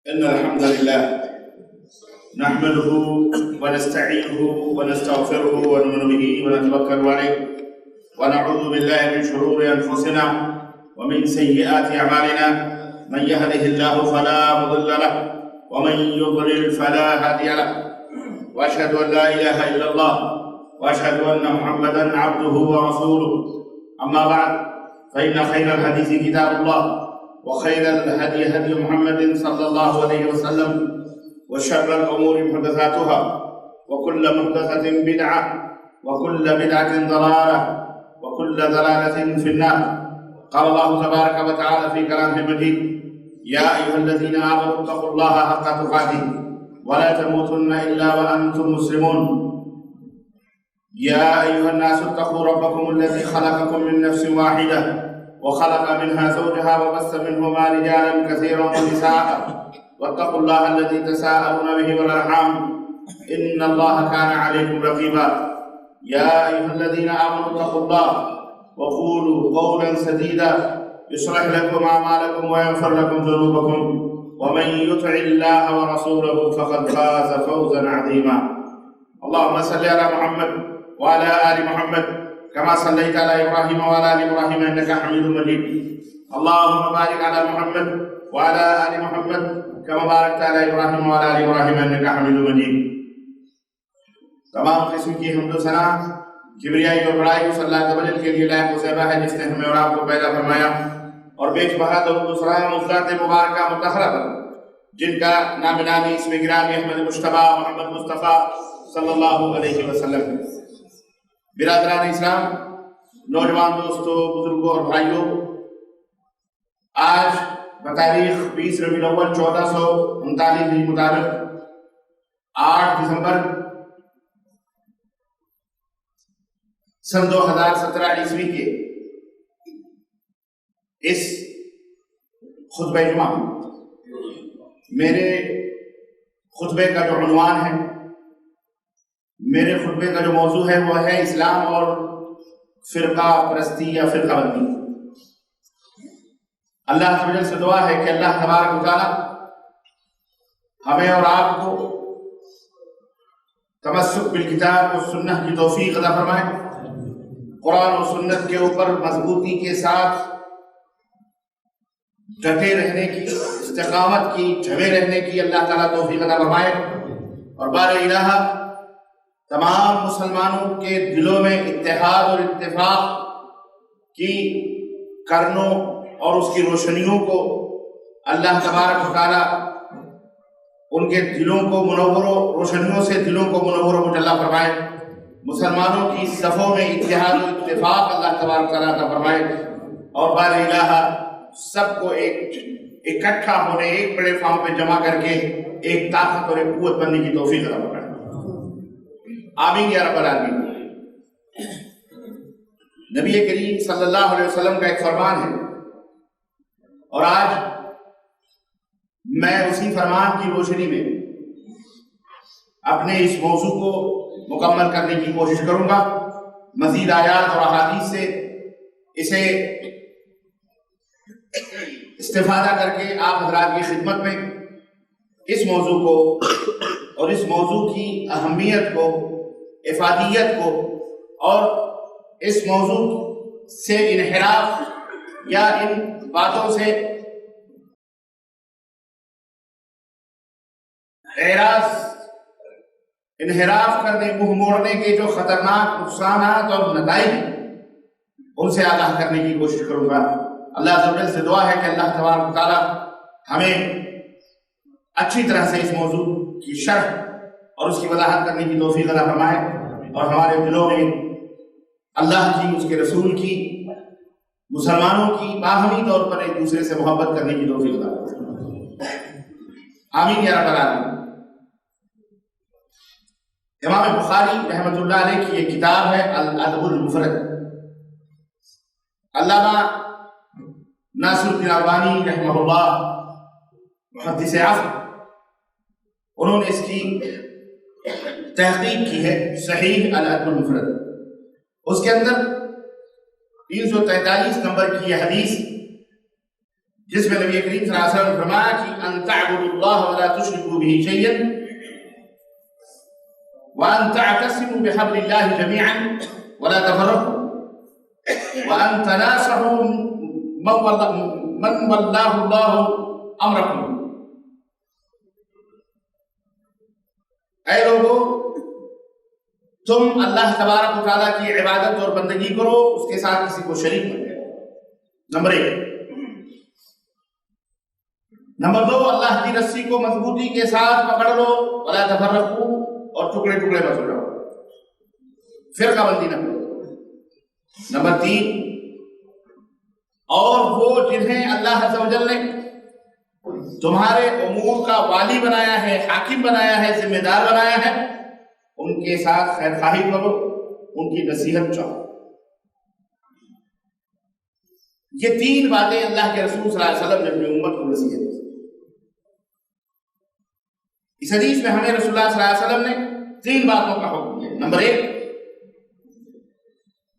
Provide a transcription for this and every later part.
إن الحمد لله نحمده ونستعينه ونستغفره ونؤمن به ونتوكل عليه ونعوذ بالله من شرور أنفسنا ومن سيئات أعمالنا من يهده الله فلا مضل له ومن يضلل فلا هادي له وأشهد أن لا إله إلا الله وأشهد أن محمدا عبده ورسوله أما بعد فإن خير الحديث كتاب الله وخير الهدي هدي محمد صلى الله عليه وسلم وشر الأمور محدثاتها وكل محدثة بدعة وكل بدعة ضلالة وكل ضلالة في النار. قال الله تبارك وتعالى في كلامه المجيد: يا أيها الذين آمنوا اتقوا الله حق تقاته ولا تموتن إلا وأنتم مسلمون. يا أيها الناس اتقوا ربكم الذي خلقكم من نفس واحدة وخلق منها زوجها وبث منهما رجالا كثيرا ونساء واتقوا الله الذي تساءلون به والأرحام إن الله كان عليكم رقيبا. يا أيها الذين آمنوا اتقوا الله وقولوا قولا سديدا يصلح لكم أعمالكم ويغفر لكم ذنوبكم ومن يطع الله ورسوله فقد فاز فوزا عظيما. اللهم صل على محمد وعلى آل محمد كما صليت على إبراهيم وعلى آل إبراهيم إنك حميد مجيد. اللهم بارك على محمد وعلى آل محمد كما باركت على إبراهيم وعلى آل إبراهيم إنك حميد مجيد. تمام قسم کی حمد و ثنا کبریائی اور بڑائی اس اللہ تعالی کے لیے لائق و صحبہ ہے جس نے ہمیں اور آپ کو پیدا فرمایا، اور بے شبہ درود و سلام اس ذات مبارکہ مطہرہ پر جن کا نام نامی اسم گرامی احمد مجتبیٰ محمد مصطفیٰ صلی اللہ علیہ وسلم ہے. برادران اسلام، نوجوان دوستوں، بزرگوں اور بھائیوں، آج بتاریخ 20 ربیع الاول 1439 کے مطابق 8 دسمبر سن 2017 عیسوی کے اس خطبہ جمعہ میرے خطبے کا جو عنوان ہے، میرے خطبے کا جو موضوع ہے وہ ہے اسلام اور فرقہ پرستی یا فرقہ بندی. اللہ تعالی سے دعا ہے کہ اللہ تبارک و تعالی ہمیں اور آپ کو تمسک بالکتاب و سنت کی توفیق عطا فرمائے، قرآن و سنت کے اوپر مضبوطی کے ساتھ ڈٹے رہنے کی، استقامت کی، جمے رہنے کی اللہ تعالیٰ توفیق عطا فرمائے، اور بار الہ تمام مسلمانوں کے دلوں میں اتحاد اور اتفاق کی کرنوں اور اس کی روشنیوں کو اللہ تبارک و تعالیٰ ان کے دلوں کو منور و روشنیوں سے دلوں کو منور و مجلہ فرمائے. مسلمانوں کی صفوں میں اتحاد و اتفاق اللہ تبارک و تعالیٰ عطا فرمائے، اور بار الہ سب کو ایک اکٹھا ہونے، ایک بڑے فارم پہ جمع کر کے ایک طاقت اور ایک قوت بننے کی توفیق عطا فرمائے. آمین یا رب العالمین. نبی کریم صلی اللہ علیہ وسلم کا ایک فرمان ہے، اور آج میں اسی فرمان کی روشنی میں اپنے اس موضوع کو مکمل کرنے کی کوشش کروں گا. مزید آیات اور احادیث سے اسے استفادہ کر کے آپ حضرات کی خدمت میں اس موضوع کو اور اس موضوع کی اہمیت کو، افادیت کو، اور اس موضوع سے انحراف یا ان باتوں سے انحراف کرنے، منہ موڑنے کے جو خطرناک نقصانات اور نتائج ان سے آگاہ کرنے کی کوشش کروں گا. اللہ تعالی سے دعا ہے کہ اللہ تبارک و تعالیٰ ہمیں اچھی طرح سے اس موضوع کی شرح اور اس کی وضاحت کرنے کی توفیق عطا فرمائے، اور ہمارے دلوں میں اللہ کی، اس کے رسول کی، مسلمانوں کی باہمی طور پر ایک دوسرے سے محبت کرنے کی توفیق عطا فرمائے. آمین یا رب العالمین. امام بخاری رحمۃ اللہ علیہ کی ایک کتاب ہے الادب المفرد. علامہ ناصر الدین ربانی رحمہ اللہ محدث عصر، انہوں نے اس کی تحقیق کی ہے، صحیح الادب المفرد. اس کے اندر 343 نمبر کی یہ حدیث جس میں نبی کریم صلی اللہ علیہ وسلم نے فرمایا کہ ان تعبدوا اللہ ولا تشركوا به شيئا وان تعتصموا بحبل الله جميعا ولا تفرقوا وان تناصحوا من والله الله امركم. اے لوگو، تم اللہ تبارک و تعالیٰ کی عبادت اور بندگی کرو، اس کے ساتھ کسی کو شریک مت کرو. نمبر 1. نمبر 2، اللہ کی رسی کو مضبوطی کے ساتھ پکڑ لو، ولا تفرقوا، اور ٹکڑے ٹکڑے مت ہو جاؤ، فرقہ بندی نہ کرو. نمبر 3، اور وہ جنہیں اللہ عز و جل نے تمہارے امور کا والی بنایا ہے، حاکم بنایا ہے، ذمہ دار بنایا ہے، ان کے ساتھ خیر خواہی کرو، ان کی نصیحت چاہو. یہ 3 باتیں اللہ کے رسول صلی اللہ علیہ وسلم نے اپنی امت کو نصیحت کی. اس حدیث میں ہمیں رسول اللہ صلی اللہ علیہ وسلم نے 3 باتوں کا حکم دیا. نمبر 1،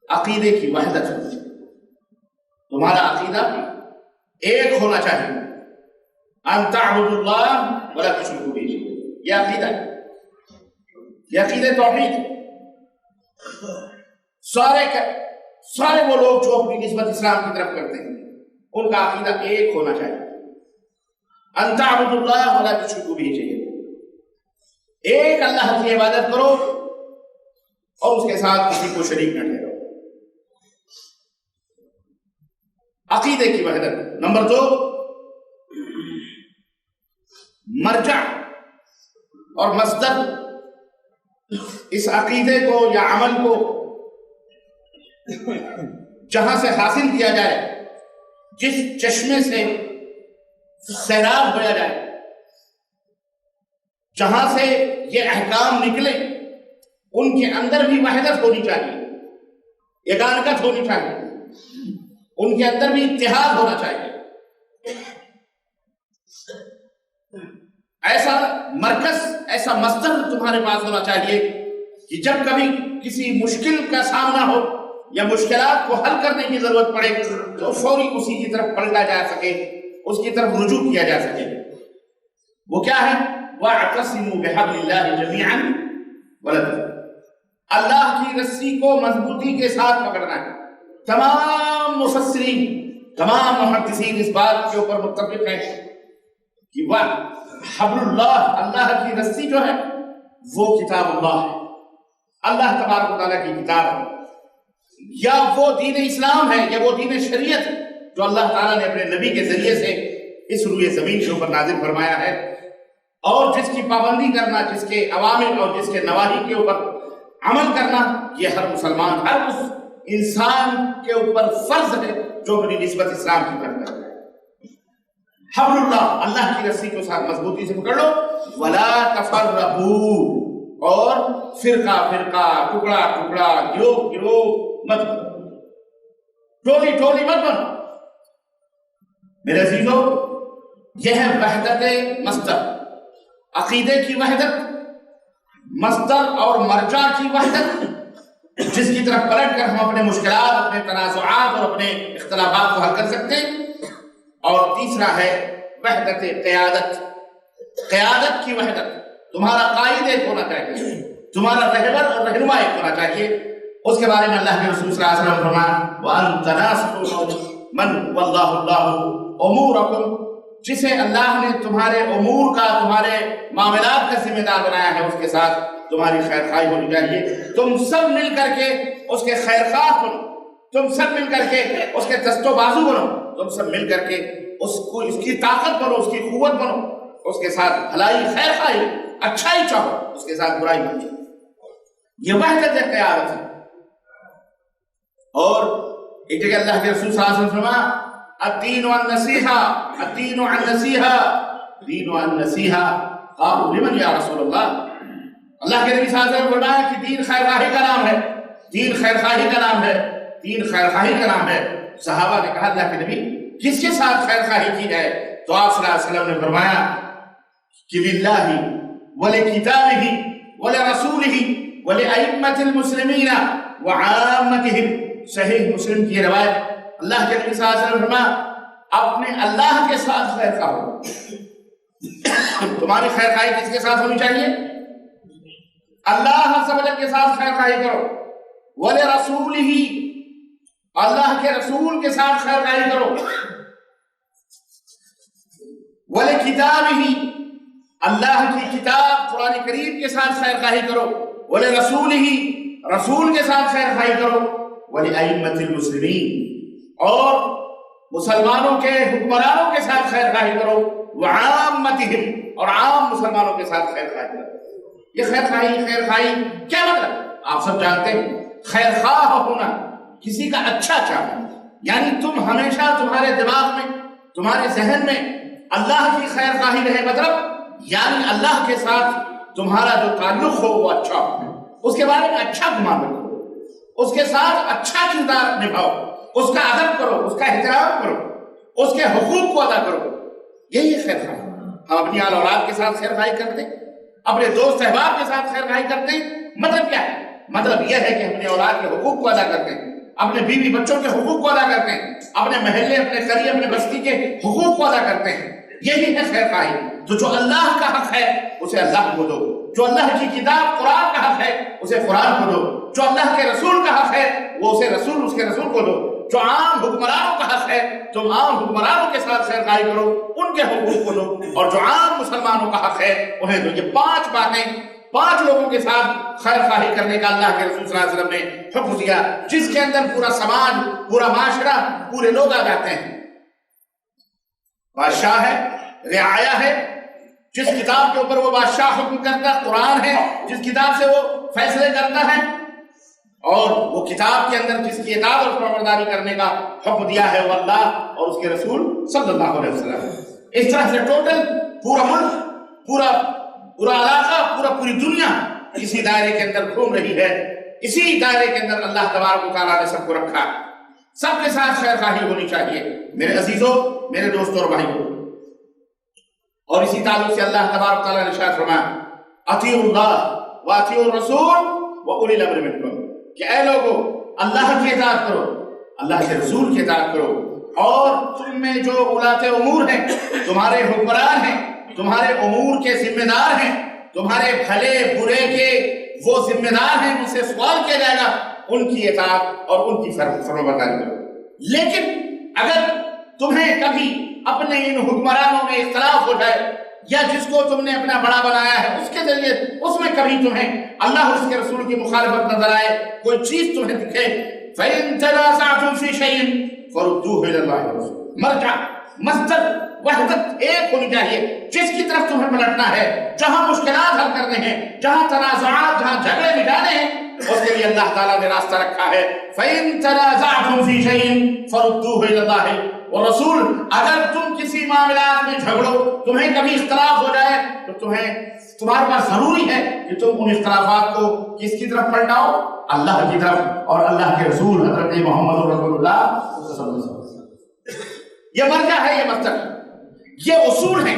عقیدے کی وحدت. تمہارا عقیدہ ایک ہونا چاہیے. ان تعبدوا اللہ ولا تشركوا به شيئا، یہ عقیدہ ہے، یہ عقیدہ توحید. سارے وہ لوگ جو اپنی نسبت اسلام کی طرف کرتے ہیں ان کا عقیدہ ایک ہونا چاہیے. ان تعبدوا اللہ ولا تشركوا به شيئا، ایک اللہ کی عبادت کرو اور اس کے ساتھ کسی کو شریک نہ ٹھہراؤ. عقیدے کی وحدت. نمبر 2، مرجع اور مصدر اس عقیدے کو یا عمل کو جہاں سے حاصل کیا جائے، جس چشمے سے سیراب ہوا جائے، جہاں سے یہ احکام نکلے، ان کے اندر بھی وحدت ہونی چاہیے، یگانگت ہونی چاہیے، ان کے اندر بھی اتحاد ہونا چاہیے. ایسا مرکز، ایسا مصدر تمہارے پاس ہونا چاہیے کہ جب کبھی کسی مشکل کا سامنا ہو یا مشکلات کو حل کرنے کی ضرورت پڑے تو فوری اسی کی طرف پلٹا جا سکے، اس کی طرف رجوع کیا جا سکے. وہ کیا ہے؟ وَاعْتَصِمُوا بِحَبْلِ اللَّهِ جَمِيعًا وَلَا تَفَرَّقُوا، اللہ کی رسی کو مضبوطی کے ساتھ پکڑنا ہے. تمام مفسرین، تمام محدثین اس بات کے اوپر متفق ہیں کہ حبل اللہ، اللہ کی رسی جو ہے وہ کتاب اللہ ہے، اللہ تبارک و تعالیٰ کی کتاب ہے، یا وہ دین اسلام ہے، یا وہ دین شریعت ہے جو اللہ تعالیٰ نے اپنے نبی کے ذریعے سے اس روئے زمین کے اوپر نازل فرمایا ہے، اور جس کی پابندی کرنا، جس کے اوامر اور جس کے نواہی کے اوپر عمل کرنا، یہ ہر مسلمان، ہر اس انسان کے اوپر فرض ہے جو اپنی نسبت اسلام کی طرف کرتا ہے. حبل اللہ، اللہ کی رسی کو ساتھ مضبوطی سے پکڑ لو. ولا تفرقوا، اور فرقہ فرقہ، ٹکڑا ٹکڑا، گروہ گروہ مت بنو، ٹولی ٹولی مت بنو. میرے عزیزو، یہ ہے وحدت مصدر، عقیدے کی وحدت، مصدر اور مرجع کی وحدت، جس کی طرف پلٹ کر ہم اپنے مشکلات، اپنے تنازعات اور اپنے اختلافات کو حل کر سکتے ہیں. اور تیسرا ہے وحدت قیادت، قیادت کی وحدت. تمہارا قائد ایک ہونا چاہیے، تمہارا رہبر اور رہنما ایک ہونا چاہیے. اس کے بارے میں اللہ کے رسول صلی اللہ علیہ وسلم فرمایا وَأَن تَنَاصَحُوا مَن وَاللَّهُ اللَّهُ أُمُورَكُمْ، جسے اللہ نے تمہارے امور کا، تمہارے معاملات کا ذمہ دار بنایا ہے، اس کے ساتھ تمہاری خیر خواہی ہونی چاہیے. تم سب مل کر کے اس کے خیر خواہ بنو، تم سب مل کر کے اس کے دست و بازو بنو، تم سب مل کر کے اس کی طاقت بنو، اس کی قوت بنو، اس کے ساتھ بھلائی، خیر خواہی، اچھائی چاہو، اس کے ساتھ برائی مت چاہو. یہ وحدت قیادت ہے. اور ایک جگہ اللہ کے رسول صلی اللہ علیہ وسلم فرمایا الدین النصیحہ، الدین النصیحہ، دین النصیحہ. قالوا لمن یا رسول اللہ، اللہ کے نبی صلی اللہ علیہ وسلم فرمایا کہ دین خیر خواہی کا نام ہے، دین خیر خواہی کا نام ہے، دین خیر خواہی کا نام ہے. صحابہ نے کہا اللہ کے نبی کس کے ساتھ خیر خواہی کی ہے؟ تو آپ صلی اللہ علیہ وسلم نے فرمایا کہ للہ ولکتابہ ولرسولہ ولأئمة المسلمین وعامتہم. صحیح مسلم کی روایت، اللہ کے نبی صلی اللہ علیہ وسلم فرمایا اپنے اللہ کے ساتھ خیر خواہ ہو. تمہاری خیر خواہی کس کے ساتھ ہونی چاہیے؟ اللہ عز و جل کے ساتھ خیر خواہی کرو. وَلِرَسُولِهِ، اللہ کے رسول کے ساتھ خیر خواہی کرو. وَلِكِتَابِهِ، اللہ کی کتاب قرآن کریم کے ساتھ خیر خواہی کرو. وَلِرَسُولِهِ، رسول کے ساتھ خیر خواہی کرو. وَلِأَئِمَّةِ الْمُسْلِمِينَ، اور مسلمانوں کے حکمرانوں کے ساتھ خیر خواہی کرو. وَعَامَّتِهِمْ، اور عام مسلمانوں کے ساتھ خیر خواہی کرو. یہ خیر خواہی کیا مطلب؟ آپ سب جانتے ہیں خیر خواہ ہونا کسی کا اچھا چاہنا، یعنی تم ہمیشہ تمہارے دماغ میں، تمہارے ذہن میں اللہ کی خیر خواہی رہے، مطلب یعنی اللہ کے ساتھ تمہارا جو تعلق ہو وہ اچھا ہو، اس کے بارے میں اچھا گمان رکھو، اس کے ساتھ اچھا کردار نبھاؤ، اس کا ادب کرو، اس کا احترام کرو، اس کے حقوق کو ادا کرو. یہی ہے خیر خواہی. ہم اپنی آل اولاد کے ساتھ خیر خواہی کرتے ہیں، اپنے دوست احباب کے ساتھ خیر خواہی کرتے ہیں. مطلب کیا ہے؟ مطلب یہ ہے کہ اپنے اولاد کے حقوق کو ادا کرتے ہیں، اپنے بیوی بچوں کے حقوق کو ادا کرتے ہیں، اپنے محلے، اپنے قریے، اپنے بستی کے حقوق کو ادا کرتے ہیں. یہی ہے خیر خواہی. تو جو اللہ کا حق ہے اسے اللہ کو دو، جو اللہ کی کتاب قرآن کا حق ہے اسے قرآن کو دو، جو اللہ کے رسول کا حق ہے وہ اسے رسول، اس کے رسول کو دو. جو عام حکمرانوں کا حق ہے تم عام حکمرانوں کے ساتھ خیر خواہی کرو، ان کے حقوق کو دو. اور جو عام مسلمانوں کا حق ہے انہیں دو. یہ 5 باتیں 5 لوگوں کے ساتھ خیر خواہی کرنے کا اللہ کے رسول صلی اللہ علیہ وسلم نے حکم دیا، جس کے اندر پورا سماج، پورا معاشرہ، پورے لوگ آ جاتے ہیں. بادشاہ ہے، رعایا ہے، جس کتاب کے اوپر وہ بادشاہ حکم کرتا ہے قرآن ہے، جس کتاب سے وہ فیصلے کرتا ہے، اور وہ کتاب کے اندر جس کی اطاعت اور فرمانبرداری کرنے کا حکم دیا ہے وہ اللہ اور اس کے رسول صلی اللہ علیہ وسلم. اس طرح سے ٹوٹل پورا ملک، پورا علاقہ، پوری دنیا اسی دائرے کے اندر گھوم رہی ہے. اسی دائرے کے اندر اللہ تبارک و تعالیٰ نے سب کو رکھا. سب کے ساتھ خیر خواہی ہونی چاہیے میرے عزیزوں، میرے دوستوں اور بھائیوں. اور اسی تعلق سے اللہ تبارک و تعالیٰ نے ارشاد فرمایا اطیعوا اللہ واطیعوا الرسول واولی الامر منکم، کہ اے لوگو اللہ کی اطاعت کرو، اللہ کے رسول کی اطاعت کرو، اور تم میں جو اولاۃ امور ہیں، تمہارے حکمران ہیں، تمہارے امور کے ذمہ دار ہیں، تمہارے بھلے برے کے وہ ذمہ دار ہیں، ان سے سوال کیا جائے گا، ان کی اطاعت اور ان کی فرمانبرداری کرو. لیکن اگر تمہیں کبھی اپنے ان حکمرانوں میں اختلاف ہو جائے، یا جس کو تم نے اپنا بڑا بنایا ہے اس کے ذریعے اس میں کبھی تمہیں اللہ اور اس کے رسول کی مخالفت نظر آئے، کوئی چیز تمہیں دکھے، فَإِن تَنَازَعْتُمْ فِي شَيْءٍ فَرُدُّوهُ إِلَى اللَّهِ وَالرَّسُولِ. مرجع، مصدر، وحدت ایک ہونی چاہیے. جس کی طرف تمہیں پلٹنا ہے، جہاں مشکلات حل کرنے ہیں، جہاں تنازعات، جہاں جھگڑے مٹانے ہیں، اس کے لیے اللہ تعالیٰ نے راستہ رکھا ہے. فَإِن تَنَازَعْتُمْ فِي شَيْءٍ فَرُدُّوهُ إِلَى اللَّهِ والرسول. اگر تم کسی معاملات میں جھگڑو، تمہیں کبھی اختلاف ہو جائے، تو تمہارے پاس ضروری ہے کہ تم ان اختلافات کو کس کی طرف پلٹاؤ؟ اللہ کی طرف اور اللہ کے رسول حضرت محمد رسول اللہ صلی اللہ علیہ وسلم. یہ مرجع ہے، یہ مقصد، یہ اصول ہیں،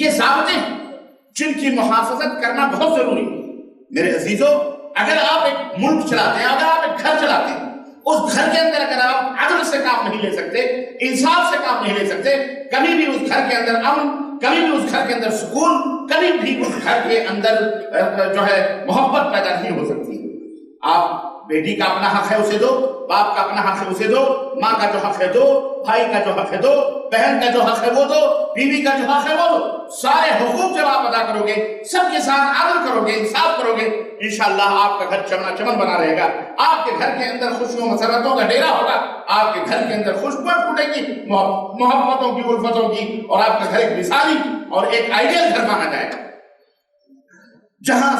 یہ ضابطے ہیں جن کی محافظت کرنا بہت ضروری ہے. میرے عزیزوں، اگر آپ ایک ملک چلاتے ہیں، اگر آپ ایک گھر چلاتے ہیں، اس گھر کے اندر اگر آپ عدل سے کام نہیں لے سکتے، انصاف سے کام نہیں لے سکتے، کبھی بھی اس گھر کے اندر امن، کبھی بھی اس گھر کے اندر سکون، کبھی بھی اس گھر کے اندر جو ہے محبت پیدا نہیں ہو سکتی. آپ بیٹی کا اپنا حق ہے اسے دو، باپ کا اپنا حق ہے اسے دو، ماں کا جو حق ہے دو، بھائی کا جو حق ہے دو، بہن کا جو حق ہے وہ دو، بیوی کا جو حق ہے وہ دو. سارے حقوق جب آپ ادا کرو گے، سب کے ساتھ عدل کرو گے، انصاف کرو گے، انشاءاللہ آپ کا گھر چمنا چمن بنا رہے گا. آپ کے گھر کے اندر خوشیوں مسرتوں کا ڈیرا ہوگا، آپ کے گھر کے اندر خوشبوئیں پھوٹے گی محبتوں کی، الفتوں کی، اور آپ کا گھر ایک مثالی اور ایک آئیڈیل گھر مانا جائے گا، جہاں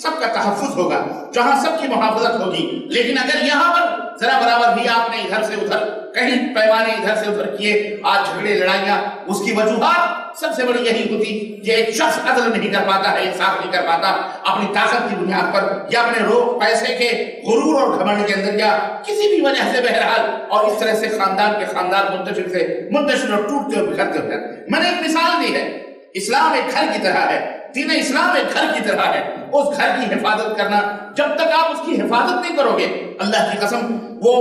سب کا تحفظ ہوگا، جہاں سب کی محافظت ہوگی. لیکن اگر یہاں پر ذرا برابر بھی آپ نے ادھر سے ادھر کہیں پیمانے ادھر سے ادھر کیے، آج جھگڑے لڑائیاں، اس کی وجوہات سب سے بڑی یہی ہوتی کہ ایک شخص عدل نہیں کر پاتا ہے، انصاف نہیں کر پاتا، اپنی طاقت کی بنیاد پر یا اپنے پیسے کے غرور اور گھمنڈ کے اندر یا کسی بھی وجہ سے بہرحال، اور اس طرح سے خاندان کے خاندان منتشر اور ٹوٹتے اور بکھرتے ہوتے ہیں. میں نے ایک مثال دی ہے، اسلام ایک گھر کی طرح ہے، دین اسلام ایک گھر کی طرح ہے. اس گھر کی حفاظت کرنا، جب تک آپ اس کی حفاظت نہیں کرو گے، اللہ کی قسم وہ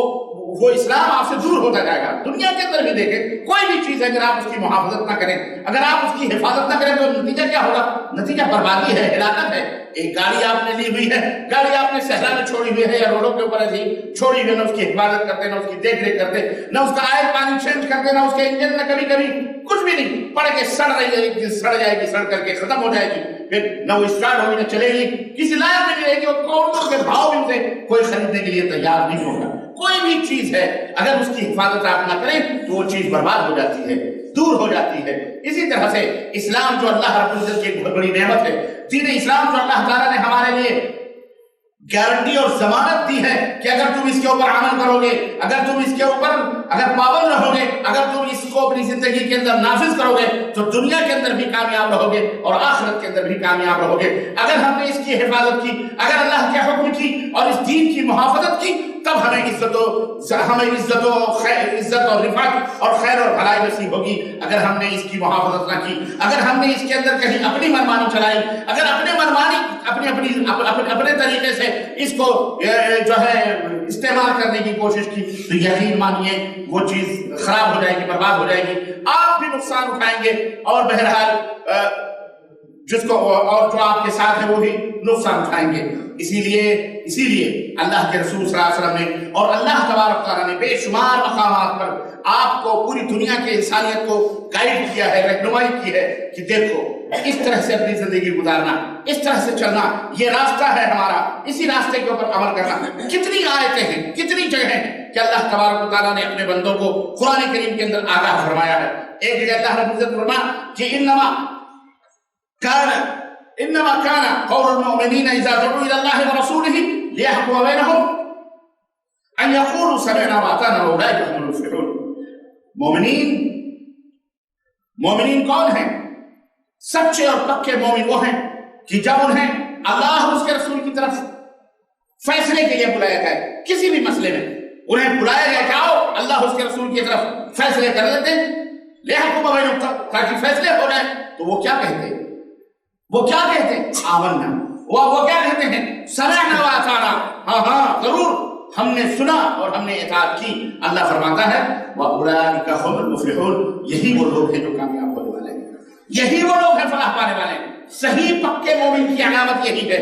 وہ اسلام آپ سے دور ہوتا جائے گا۔ دنیا کے اندر بھی دیکھیں، کوئی بھی چیز اگر آپ اس کی محافظت نہ کریں، اگر آپ اس کی حفاظت نہ کریں تو نتیجہ کیا ہوگا؟ نتیجہ بربادی ہے، ہلاکت ہے۔ ایک گاڑی آپ نے لی ہوئی ہے، گاڑی آپ نے صحرا میں چھوڑی ہوئی ہے یا روڈوں کے اوپر ایسی چھوڑی ہوئی ہے، نہ اس کی حفاظت کرتے، نہ اس کی دیکھ ریکھ کرتے، نہ اس کا آئل پانی چینج کرتے، نہ اس کے انجن میں کبھی کبھی کچھ بھی نہیں، پڑ کے سڑ رہی ہے، ایک دن سڑ جائے گی، سڑ کر کے ختم ہو جائے گی، پھر نہ وہ اسٹارٹ ہوگی نہ چلے گی، کسی لائق میں نہیں رہے گی، اور کروڑوں کے بھاؤ بھی اسے کوئی خریدنے کے لیے تیار نہیں ہوگا۔ کوئی بھی چیز ہے اگر اس کی حفاظت آپ نہ کریں تو وہ چیز برباد ہو جاتی ہے، دور ہو جاتی ہے۔ اسی طرح سے اسلام جو اللہ رب العزت کی ایک بہت بڑی نعمت ہے، دین اسلام جو اللہ تعالیٰ نے ہمارے لیے گارنٹی اور ضمانت دی ہے کہ اگر تم اس کے اوپر عمل کرو گے، اگر تم اس کے اوپر اگر پابند رہو گے، اگر تم اس کو اپنی زندگی کے اندر نافذ کرو گے تو دنیا کے اندر بھی کامیاب رہو گے اور آخرت کے اندر بھی کامیاب رہو گے۔ اگر ہم نے اس کی حفاظت کی، اگر اللہ کے حکم کی اور اس دین کی محافظت کی، تب ہمیں عزت اور رفعت اور خیر اور بھلائی نصیب ہوگی۔ اگر ہم نے اس کی محافظت نہ کی، اگر ہم نے اس کے اندر کہیں اپنی منمانی چلائی، اگر اپنے منمانی اپنے طریقے سے اس کو جو ہے استعمال کرنے کی کوشش کی تو یقین مانیے وہ چیز خراب ہو جائے گی، برباد ہو جائے گی، آپ بھی نقصان اٹھائیں گے اور بہرحال جس کو اور جو آپ کے ساتھ ہے وہ بھی نقصان اٹھائیں گے۔ اسی لیے اللہ کے رسول صلی اللہ علیہ وسلم نے اور اللہ تبارک تعالیٰ نے بے شمار مقامات پر آپ کو، پوری دنیا کے انسانیت کو گائیڈ کیا ہے، رہنمائی کی ہے کہ دیکھو اس طرح سے اپنی زندگی گزارنا، اس طرح سے چلنا، یہ راستہ ہے ہمارا، اسی راستے کے اوپر عمل کرنا۔ کتنی آیتیں ہیں، کتنی جگہیں ہیں کہ اللہ تبارک تعالیٰ نے اپنے بندوں کو قرآن کریم کے اندر آگاہ فرمایا ہے۔ ایک جگہ اللہ رب العزت فرمایا کہ انما كان قول المؤمنين اذا دعوا الى الله ورسوله ليحكم بينهم ان يقولوا سمعنا واطعنا واولئك هم المفلحون۔ مومنین کون ہیں؟ سچے اور پکے مومن وہ ہیں کہ جب انہیں اللہ اور اس کے رسول کی طرف فیصلے کے لیے بلایا جائے، کسی بھی مسئلے میں انہیں بلایا جائے کہ آؤ اللہ اس کے رسول کی طرف فیصلے کر لیتے ہیں، ليحكم بينهم، تاکہ فیصلے ہو جائیں، تو وہ کیا کہتے ہیں؟ وہ کیا کہتے ہیں؟ آمنا۔ وہ کیا کہتے ہیں؟ سمعنا واطعنا، ہاں ضرور ہم نے سنا اور ہم نے اطاعت کی۔ اللہ فرماتا ہے وَأُولَٰئِكَ هُمُ الْمُفْلِحُونَ، یہی وہ لوگ ہیں جو کامیاب ہونے والے ہیں، یہی وہ لوگ ہیں فلاح پانے والے ہیں۔ صحیح پکے مومن کی علامت یہی ہے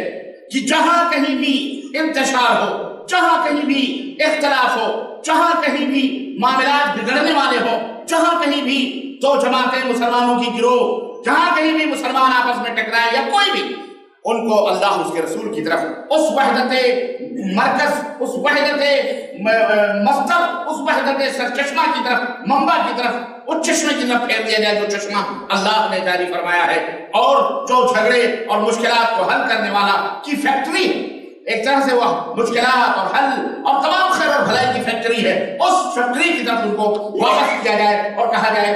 کہ جہاں کہیں بھی انتشار ہو، جہاں کہیں بھی اختلاف ہو، جہاں کہیں بھی معاملات بگڑنے والے ہوں، جہاں کہیں بھی دو جماعتیں مسلمانوں کی گروہ، جہاں کہیں بھی مسلمان آپس میں ٹکرائے یا کوئی بھی، ان کو اللہ اس کے رسول کی طرف، اس وحدت مرکز، اس وحدت مصدر، اس وحدت سرچشمہ کی طرف، منبع کی طرف، اس چشمے کی طرف پھیر دیا جائے جو چشمہ اللہ نے جاری فرمایا ہے، اور جو جھگڑے اور مشکلات کو حل کرنے والا کی فیکٹری ہے، ایک طرح سے وہ مشکلات اور حل اور تمام خیر اور بھلائی کی فیکٹری ہے، اس فیکٹری کی طرف ان کو واپس کیا جائے اور کہا جائے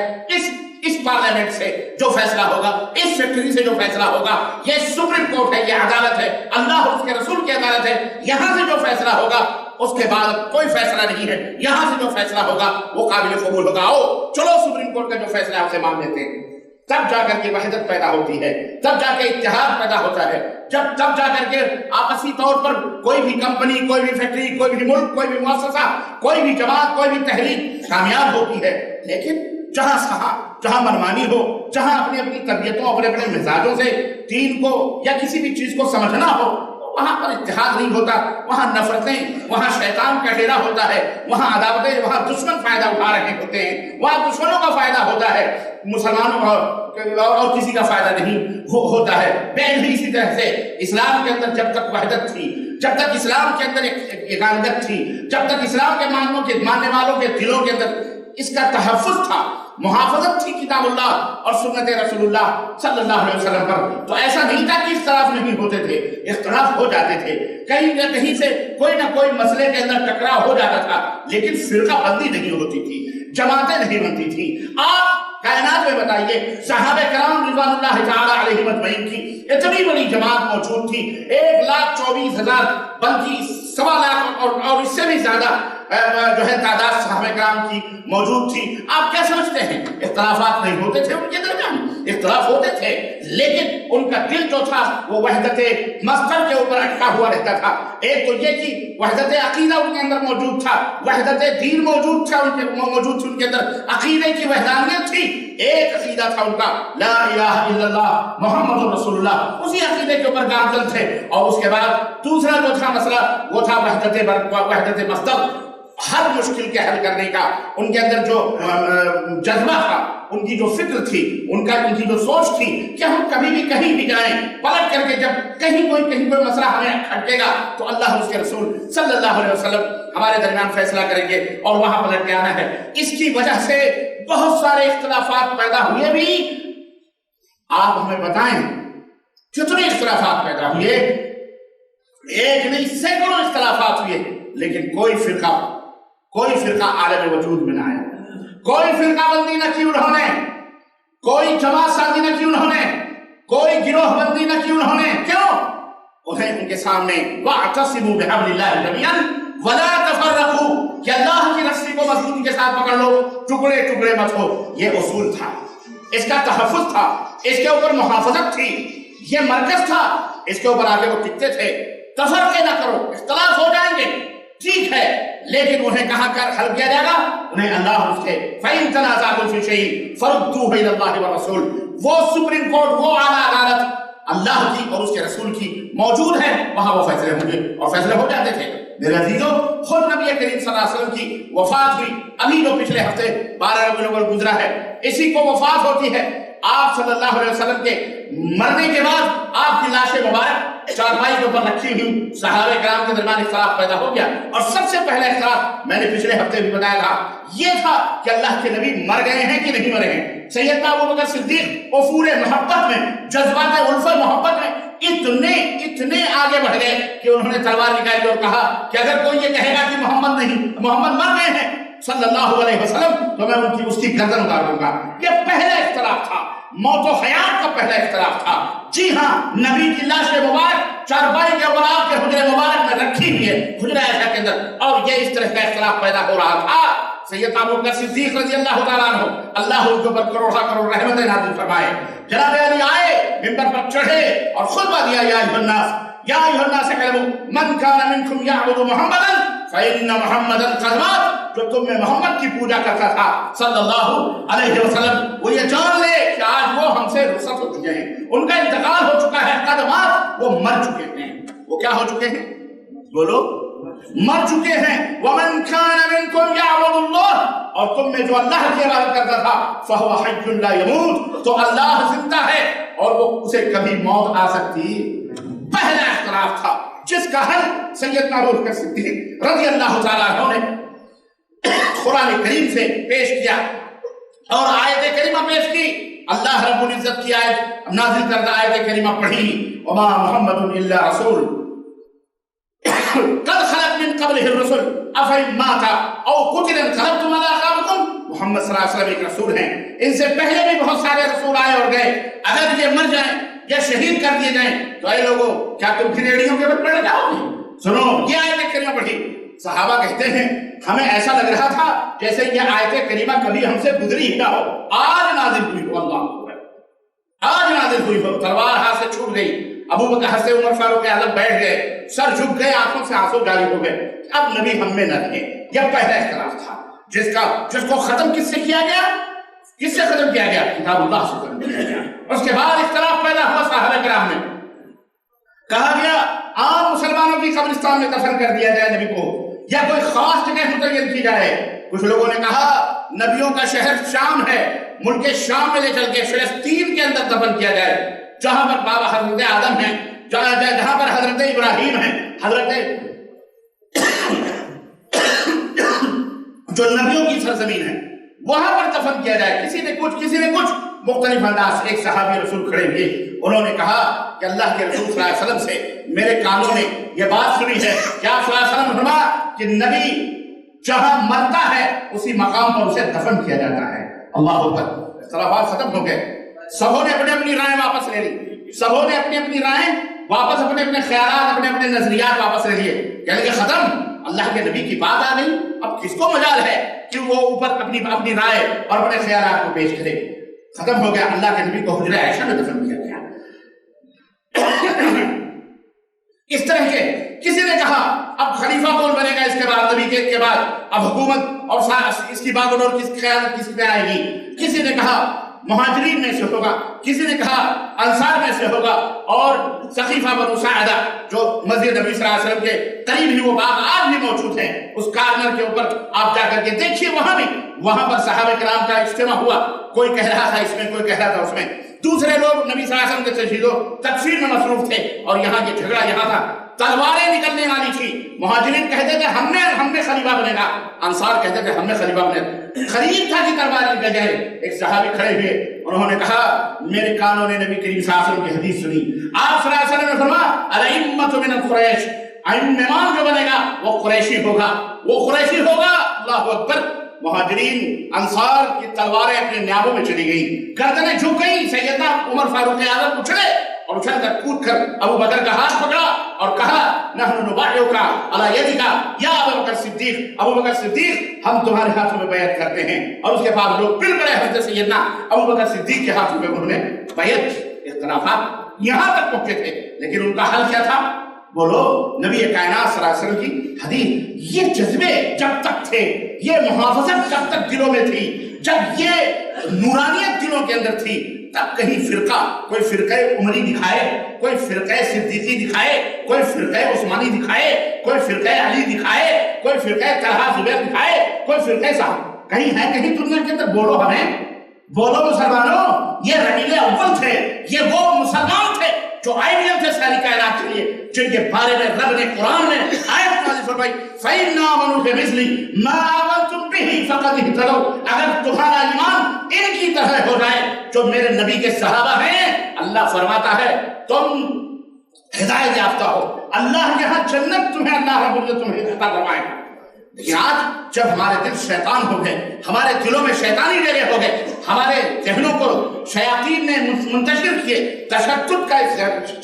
اس پارلیمنٹ سے جو فیصلہ ہوگا، اس فیکٹری سے جو فیصلہ ہوگا، یہ سپریم کورٹ ہے، یہ عدالت ہے، اللہ اور اس کے رسول کی عدالت ہے، یہاں سے جو فیصلہ ہوگا اس کے بعد کوئی فیصلہ نہیں ہے، یہاں سے جو فیصلہ ہوگا وہ قابل قبول ہوگا، آؤ چلو سپریم کورٹ کا جو فیصلہ ہے اسے مان لیتے ہیں۔ تب جا کر کے وحدت پیدا ہوتی ہے، تب جا کے اتحاد پیدا ہوتا ہے، تب جا کر کے آپسی طور پر کوئی بھی کمپنی، کوئی بھی فیکٹری، کوئی بھی ملک، کوئی بھی مؤسسہ، کوئی بھی جماعت، کوئی بھی تحریک کامیاب ہوتی ہے۔ لیکن جہاں منمانی ہو، جہاں اپنی طبیعتوں، اپنے مزاجوں سے دین کو یا کسی بھی چیز کو سمجھنا ہو، وہاں پر اتحاد نہیں ہوتا، وہاں نفرتیں، وہاں شیطان کا ڈیرا ہوتا ہے، وہاں عداوتیں، وہاں دشمن فائدہ اٹھا رہے ہوتے ہیں، وہاں دشمنوں کا فائدہ ہوتا ہے، مسلمانوں اور کسی کا فائدہ نہیں ہوتا ہے۔ بھی اسی طرح سے اسلام کے اندر جب تک وحدت تھی، جب تک اسلام کے اندر ایکانگت تھی، جب تک اسلام کے ماننے والوں کے دلوں کے اندر اس کا تحفظ تھا، محافظت تھی کتاب اللہ اور سنت رسول اللہ صلی اللہ علیہ وسلم پر، تو ایسا نہیں تھا کہ اختلاف نہیں ہوتے تھے، اختلاف ہو جاتے تھے، کہیں نہ کہیں سے کوئی نہ کوئی مسئلے کے اندر ٹکراؤ ہو جاتا تھا، لیکن فرقہ بندی نہیں ہوتی تھی، جماعتیں نہیں بنتی تھی۔ آپ کائنات میں بتائیے، صحابہ کرام رضوان اللہ تعالی علیہم اجمعین کی اتنی بڑی جماعت موجود تھی، 1,24,000 بلکہ 1.25 لاکھ اور اس سے بھی زیادہ جو ہے تعداد صحابہ کرام کی موجود تھی. آپ کیا سمجھتے ہیں اختلافات نہیں ہوتے تھے ان کے درمیان؟ اختلاف ہوتے تھے، لیکن ان کا دل جو تھا وہ وحدت مصدر کے اوپر اٹکا ہوا رہتا تھا. ایک تو یہ کہ وحدت عقیدہ ان کے اندر موجود تھا، وحدت دین موجود تھی ان کے اندر، عقیدے کی وحدانیت تھی. ایک عقیدہ تھا ان کا لا الہ الا اللہ محمد رسول اللہ، اسی عقیدے کے اوپر گامزن تھے. اور اس کے بعد دوسرا جو تھا مسئلہ وہ تھا وحدت مصدر. ہر مشکل کے حل کرنے کا ان کے اندر جو جذبہ تھا، ان کی جو فکر تھی، ان کی جو سوچ تھی کہ ہم کبھی بھی کہیں بھی جائیں، پلٹ کر کے جب کہیں کوئی مسئلہ ہمیں کھٹکے گا تو اللہ اس کے رسول صلی اللہ علیہ وسلم ہمارے درمیان فیصلہ کریں گے اور وہاں پلٹ کے آنا ہے. اس کی وجہ سے بہت سارے اختلافات پیدا ہوئے بھی. آپ ہمیں بتائیں کتنے اختلافات پیدا ہوئے؟ ایک نہیں سینکڑوں اختلافات ہوئے، لیکن کوئی فرقہ عالم وجود میں نہ آیا. کوئی فرقہ بندی نہ کی انہوں نے، کوئی جماعت سازی نہ کی انہوں نے، کوئی گروہ بندی نہ کی انہوں نے. کیوں؟ انہیں ان کے سامنے وَاعْتَصِمُوا بِحَبْلِ اللَّهِ جَمِيعًا وَلَا تَفَرَّقُوا کہ اللہ کی رسی کو مضبوطی کے ساتھ پکڑ لو، ٹکڑے ٹکڑے مت ہو. یہ اصول تھا، اس کا تحفظ تھا، اس کے اوپر محافظت تھی، یہ مرکز تھا، اس کے اوپر آگے وہ ٹکتے تھے. تفرقے نہ کرو، اختلاف ہو جائیں گے ٹھیک ہے، لیکن انہیں کہاں کر حل کیا جائے گا؟ انہیں اللہ اس کے فَإِن تَنَازَعْتُمْ فِي شَيْءٍ فَرُدُّوهُ إِلَى اللَّهِ وَالرَّسُولِ. وہ سپریم کورٹ، وہ اعلیٰ عدالت اللہ کی اور اس کے رسول کی موجود ہے، وہاں وہ فیصلے ہوں گے اور فیصلے ہو جاتے تھے. میرے عزیزوں، خود نبی کریم صلی اللہ علیہ وسلم کی وفات ہوئی، ابھی جو پچھلے ہفتے 12 ربیع الاول گزرا ہے، اسی کو وفات ہوتی ہے. آپ صلی اللہ علیہ وسلم کے مرنے کے بعد آپ کی لاش مبارک چارپائی کے اوپر رکھی ہوئی، صحابہ کرام کے درمیان اختلاف پیدا ہو گیا. اور سب سے پہلا اختلاف میں نے پچھلے ہفتے بھی بتایا تھا، یہ تھا کہ اللہ کے نبی مر گئے ہیں کہ نہیں مرے ہیں. سیدنا ابوبکر صدیق افور محبت میں، جذبات الفت محبت میں اتنے آگے بڑھ گئے کہ انہوں نے تلوار نکالی اور کہا کہ اگر کوئی یہ کہے گا کہ محمد مر گئے ہیں صلی اللہ علیہ وسلم تو میں اس کی گردن اتار دوں گا. یہ پہلا اختلاف تھا، موت و حیات کا پہلا اختلاف تھا. جی ہاں، نبی کی لاش مبارک چارپائی کے اوپر آپ کے حجرے مبارک میں رکھی ہوئی ہے، حجرہ عائشہ کے اندر، اور یہ اس طرح کا اختلاف پیدا ہو رہا تھا. سیدنا ابوبکر صدیق رضی اللہ تعالیٰ عنہ، اللہ ان کے اوپر کروڑا کروڑ رحمتیں نازل فرمائے. جناب علی آئے، ممبر پر چڑھے اور خطبہ دیا، یا ایھا الناس اعلموا من کان منکم یعبد محمدا فإن محمدا قد مات. جو تم میں محمد کی پوجا کرتا تھا صلی اللہ علیہ وسلم، وہ یہ جان لے کہ آج وہ ہم سے رخصت ہو چکے ہیں، ان کا انتقال ہو چکا ہے. قد مات، وہ مر چکے ہیں. وہ کیا ہو چکے ہیں؟ بولو، مر چکے ہیں. ومن کان منکم یعبد اللہ، اور تم میں جو اللہ کی عبادت کرتا تھا فهو حی لا یموت، تو اللہ زندہ ہے اور وہ اسے کبھی موت آ سکتی. پہلا اختلاف تھا جس کا حل سیدنا ابوبکر صدیق رضی اللہ تعالیٰ عنہ نے قرآن کریم سے پیش کیا اور آیت کریمہ پیش کی. اللہ رب العزت کی آیت نازل کردہ آیت کریمہ پڑھی، وما محمد الا رسول قد خلت من قبلہ الرسل افإن مات او قتل انقلبتم علی اعقابکم. محمد صلی اللہ علیہ وسلم ایک رسول ہیں، ان سے پہلے بھی بہت سارے رسول آئے اور گئے. اگر یہ مر جائیں یا شہید کر دیے جائیں تو اے لوگوں، کیا تم پھر ایڑیوں کے اوپر پڑ جاؤ گے؟ سنو، یہ آیت کریمہ پڑھی. صحابہ کہتے ہیں ہمیں ایسا لگ رہا تھا جیسے یہ آیت کریمہ کبھی ہم سے گزری ہی نہ ہو، آج نازل ہوئی ہو. اللہ اکبر، آج نازل ہوئی ہو. تلوار ہاتھ سے چھوٹ گئی. ابوبکر حضرت عمر فاروق اعظم بیٹھ گئے، سر جھک گئے، آنکھوں سے آنسو جاری ہو گئے. اب نبی ہم میں نہ رہے. یہ پہلا اختلاف تھا جس کو ختم کس سے کیا گیا؟ کس سے ختم کیا گیا؟ کتاب اللہ سے ختم کیا گیا. اس کے بعد اختلاف پیدا ہوا صحابہ کرام میں. کہا گیا عام مسلمانوں کی قبرستان میں دفن کر دیا جائے نبی کو، یا کوئی خاص جگہ متعین کی جائے. کچھ لوگوں نے کہا نبیوں کا شہر شام ہے، ملک شام میں لے چل کے فلسطین کے اندر دفن کیا جائے، جہاں پر بابا حضرت آدم ہیں، جہاں پر حضرت ابراہیم ہیں، حضرت جو نبیوں کی سرزمین ہے، وہاں پر دفن کیا جائے. کسی نے کچھ مختلف انداز. ایک صحابی رسول کھڑے ہوئے، انہوں نے کہا کہ اللہ کے رسول صلی اللہ علیہ وسلم سے میرے کانوں نے یہ بات سنی ہے کہ آپ صلی اللہ علیہ وسلم نے فرمایا کہ نبی جہاں مرتا ہے اسی مقام پر اسے دفن کیا جاتا ہے. اللہ اکبر. اختلافات ختم ہو گئے. سبوں نے اپنی رائے واپس لے لی، سبوں نے اپنی رائے واپس، اپنے خیالات، اپنے نظریات واپس لے لیے. کہنے کہ ختم، اللہ کے نبی کی بات آ گئی، اب کس کو مجال ہے کہ وہ اوپر اپنی رائے اور اپنے خیالات کو پیش کرے؟ ختم ہو گیا، اللہ کے نبی کو حجرہ عائشہ میں دفن کیا گیا۔ اس طرح کے کسی نے کہا اب خلیفہ کون بنے گا اس کے بعد، نبی کے بعد اب حکومت اور اس کی باغ اور کس قیادت کس پہ آئے گی؟ کسی نے کہا مہاجرین میں سے ہوگا، کسی نے کہا انصار میں سے ہوگا، اور سقیفہ بنو ساعدہ جو مسجد نبی صلی اللہ علیہ وسلم کے قریب ہی وہ باغ آج بھی موجود ہیں، اس کارنر کے اوپر آپ جا کر کے دیکھیے، وہاں پر صحابہ کرام کا اجتماع ہوا، کوئی کہہ رہا تھا اس میں، کوئی کہہ رہا تھا اس میں، دوسرے لوگ نبی صلی اللہ علیہ وسلم کے تشہیر و تکفیر میں مصروف تھے، اور یہاں یہ جھگڑا یہاں تھا، تلواریں نکلنے والی تھی۔ مہاجرین کہتے تھے ہم میں خلیفہ بنے گا، انصار کہتے تھے ہم میں خلیفہ بنے گا، قریب تھا کہ تلوار نکل جائے۔ ایک صحابی کھڑے ہوئے، انہوں نے کہا میرے کانوں نے نبی کریم صلی اللہ علیہ وسلم کی حدیث سنی، آپ صلی اللہ علیہ وسلم نے فرمایا الائمۃ من القریش، امام جو بنے گا وہ قریشی ہوگا، وہ قریشی ہوگا۔ اللہ اکبر۔ مہاجرین انصار کی تلواریں اپنے نیابوں میں چلی گئیں، گردنیں جھک گئیں، سیدنا عمر فاروق اعظم اچھلے اور اچھل کر کود کر ابو بکر کا ہاتھ پکڑا اور کہا نحن نبایعک علی یدک یا ابو بکر صدیق، ابو بکر صدیق ہم تمہارے ہاتھوں میں بیعت کرتے ہیں۔ اور اس کے بعد لوگ پھر بڑے حضرت سیدنا ابو بکر صدیق کے ہاتھوں میں انہوں نے بیعت کی۔ اختلافات یہاں تک پہنچے تھے، لیکن ان کا حل کیا تھا؟ بولو نبی کائنات صلی اللہ علیہ وسلم کی حدیث، یہ جذبے جب تک تھے، یہ محافظت جب تک دلوں میں تھی، جب یہ نورانیت دلوں کے اندر تھی، تب کہیں فرقہ، کوئی فرقہ عمری دکھائے، کوئی فرقہ صدیقی دکھائے، کوئی فرقہ عثمانی دکھائے، کوئی فرقہ علی دکھائے، کوئی فرقہ طلحہ زبیر دکھائے، کوئی فرقہ صاحب، کہیں ہے کہیں دنیا کے اندر؟ بولو ہمیں، بولو مسلمانوں، یہ ربیع اول تھے، یہ وہ مسلمان تھے جو آئیڈیل تھے ساری کائنات کے لیے، جن کے بارے میں رب نے قرآن میں آیت نازل فرمائی فَإِنَّ آمَنُوا بِمِثْلِ مَا آمَنْتُمْ بِهِ فَقَدِ اهْتَدَوْا، اگر تمہارا ایمان ان کی طرح ہو جائے جو میرے نبی کے صحابہ ہیں، اللہ فرماتا ہے تم ہدایت یافتہ ہو، اللہ کے ہاں جنت تمہیں اللہ رب العزت تمہیں عطا فرمائے گا۔ لیکن آج جب ہمارے دل شیطان ہو گئے، ہمارے دلوں میں شیطانی ڈیرے ہو گئے، ہمارے ذہنوں کو شیاطین نے منتشر کیے، تشدد کا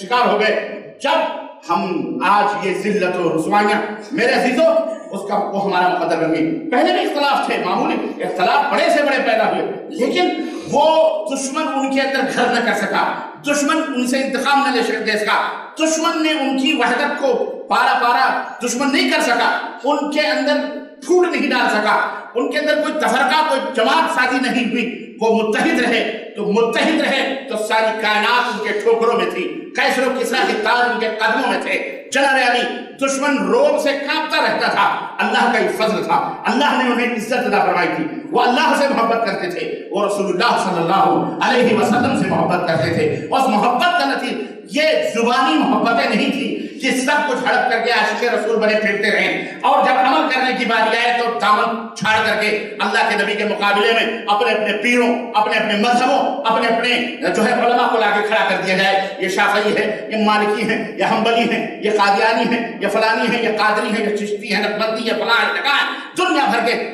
شکار ہو گئے، جب ہم آج یہ ذلت و رسوائیاں، میرے عزیزوں، اس کا وہ ہمارا مقدر بن گئی۔ پہلے بھی اختلاف تھے، معمولی اختلاف بڑے سے بڑے پیدا ہوئے، لیکن وہ دشمن ان کے اندر گھر نہ کر سکا، دشمن ان سے انتقام نہ لے سکا، دشمن نے ان کی وحدت کو پارا دشمن نہیں کر سکا، ان کے اندر پھوٹ نہیں ڈال سکا، ان کے اندر کوئی تفرقہ، کوئی جماعت سازی نہیں ہوئی، وہ متحد رہے تو ساری کائنات ان کے ٹھوکروں میں تھی، کیسر و کسریٰ کے تاج ان کے قدموں میں تھے، جناب علی دشمن روب سے کانپتا رہتا تھا، اللہ کا یہ فضل تھا، اللہ نے انہیں عزت عطا فرمائی تھی، وہ اللہ سے محبت کرتے تھے، وہ رسول اللہ صلی اللہ علیہ وسلم سے محبت کرتے تھے، اس محبت کا نتیجہ یہ زبانی محبتیں نہیں تھی کہ سب کچھ ہڑپ کر کے عاشق رسول بنے پھرتے رہیں، اور جب عمل کرنے کی باری آئے تو دامن چھاڑ کر کے اللہ کے نبی کے مقابلے میں اپنے پیروں، اپنے مذہبوں، اپنے جو ہے علماء کو لا کے کھڑا کر دیا جائے، یہ شافعی ہے، یہ مالکی ہیں، یہ حنبلی ہیں، یہ قادیانی ہیں، یہ فلانی ہیں، یہ قادری ہیں، یہ چشتی ہیں، نقشبندی، یہ فلاں دنیا بھر کے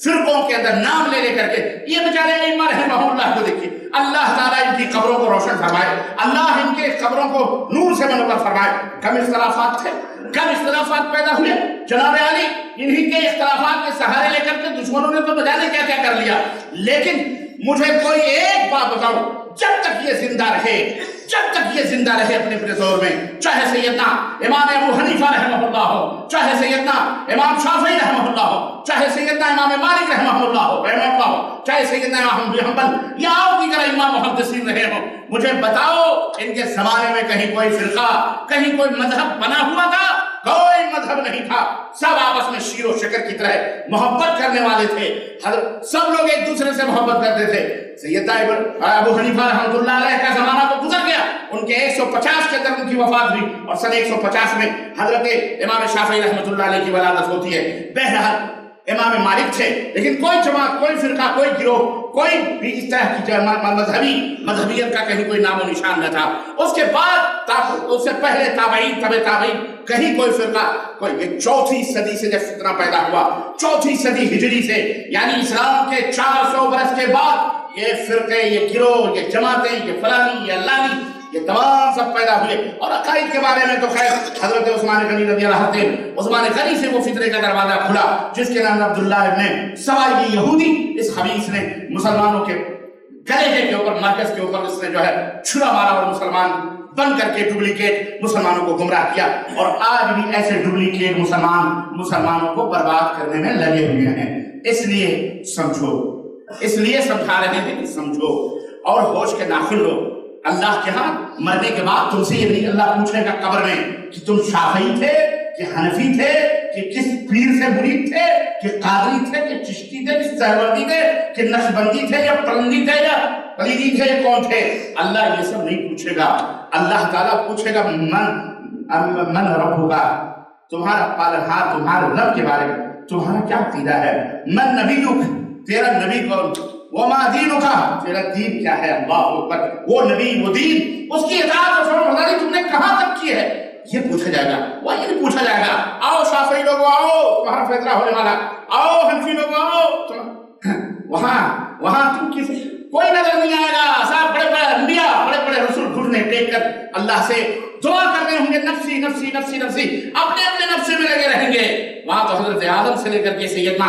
فرقوں کے اندر نام لے کر کے یہ بیچارے ائمہ رحمہ اللہ کو دیکھیے، اللہ تعالیٰ ان کی قبروں کو روشن فرمائے، اللہ ان کے قبروں کو نور سے منور فرمائے۔ کم اختلافات تھے، کم اختلافات پیدا ہوئے، جناب علی انہی کے اختلافات کے سہارے لے کر کے دشمنوں نے تو نہ جانے کیا کیا کر لیا، لیکن مجھے کوئی ایک بات بتاؤ، جب تک یہ زندہ رہے اپنے دور میں، چاہے سیدنا امام ابو حنیفہ رحمہ اللہ ہو، چاہے سیدنا امام شافعی رحمہ اللہ ہو، چاہے سیدنا امام مالک رحمہ اللہ ہو، چاہے سیدنا امام حنبل یا اور دیگر ائمہ محدثین رہے ہوں، مجھے بتاؤ ان کے زمانے میں کہیں کوئی فرقہ، کہیں کوئی مذہب بنا ہوا تھا؟ کوئی مذہب نہیں تھا، سب آپس میں شیر و شکر کی طرح محبت کرنے والے تھے، سب لوگ ایک دوسرے سے محبت کرتے تھے۔ سیدنا ابو حنیفہ رحمۃ اللہ علیہ کا زمانہ تو گزر گیا، ان کے 150 کے اندر ان کی وفات ہوئی، اور سن 150 میں حضرت امام شافعی رحمۃ اللہ علیہ کی ولادت ہوتی ہے۔ بہرحال امام مالک تھے، لیکن کوئی جماعت، کوئی فرقہ، کوئی گروہ، کوئی بھی اس طرح کی مذہبیت کا کہیں کوئی نام و نشان نہ تھا۔ اس کے بعد اس سے پہلے تابعین، تابعین، کہیں کوئی فرقہ، کوئی یہ 4 صدی سے جب فتنہ پیدا ہوا، 4 صدی ہجری سے، یعنی اسلام کے 400 برس کے بعد یہ فرقے، یہ گروہ، یہ جماعتیں، یہ فلانی، یہ علانی، یہ تمام سب پیدا ہوئے. اور عقائد کے بارے میں تو خیر حضرت عثمان غنی رضی اللہ عنہ، عثمان غنی سے وہ فطرے کا دروازہ کھلا جس کے نام عبداللہ ابن سبا یہ یہودی، اس خبیث نے مسلمانوں کے گلے کے اوپر مرکز کے اوپر اس نے جو ہے چھرا مارا اور مسلمان بن کر کے ڈپلیکیٹ مسلمانوں کو گمراہ کیا. اور آج بھی ایسے ڈپلیکیٹ مسلمانوں کو برباد کرنے میں لگے ہوئے ہیں. اس لیے سمجھو، اس لیے سمجھا رہے ہیں کہ سمجھو اور ہوش کے ناخن لو. اللہ کے ہاں مرنے کے بعد تم سے یہ نہیں اللہ پوچھے گا قبر میں کہ تم شافعی تھے کہ حنفی تھے کہ کس پیر سے مرید تھے کہ قادری تھے کہ چشتی تھے کہ سہروردی تھے کہ نقشبندی تھے یا پرندی تھے یا پلیدی تھے یا کون تھے. اللہ یہ سب نہیں پوچھے گا. اللہ تعالیٰ پوچھے گا من ربک، تمہارا پالنہار تمہارے رب کے بارے میں تمہارا کیا عقیدہ ہے. من نبیک، تیرا نبی کون. وما دینک، تیرا دین کیا ہے. اللہ اکبر. وہ نبی وہ دین اس کی اطاعت اور فرمانبرداری تم نے کہاں تک کی ہے یہ پوچھا جائے گا. وہ یہ نہیں پوچھا جائے گا آؤ شافعی لوگوں آؤ تمہارا فیصلہ ہونے والا، آؤ حنفی لوگوں آؤ. وہاں تم کسی کوئی نظر نہیں آئے گا. صاحب بڑے بڑے انبیاء بڑے بڑے رسول گھٹنے ٹیک کر اللہ سے دعا کرتے ہوں گے نفسی نفسی نفسی نفسی، اپنے اپنے نفسے میں لگے رہیں گے. وہاں تو حضرت آدم سے لے کر کے سیدنا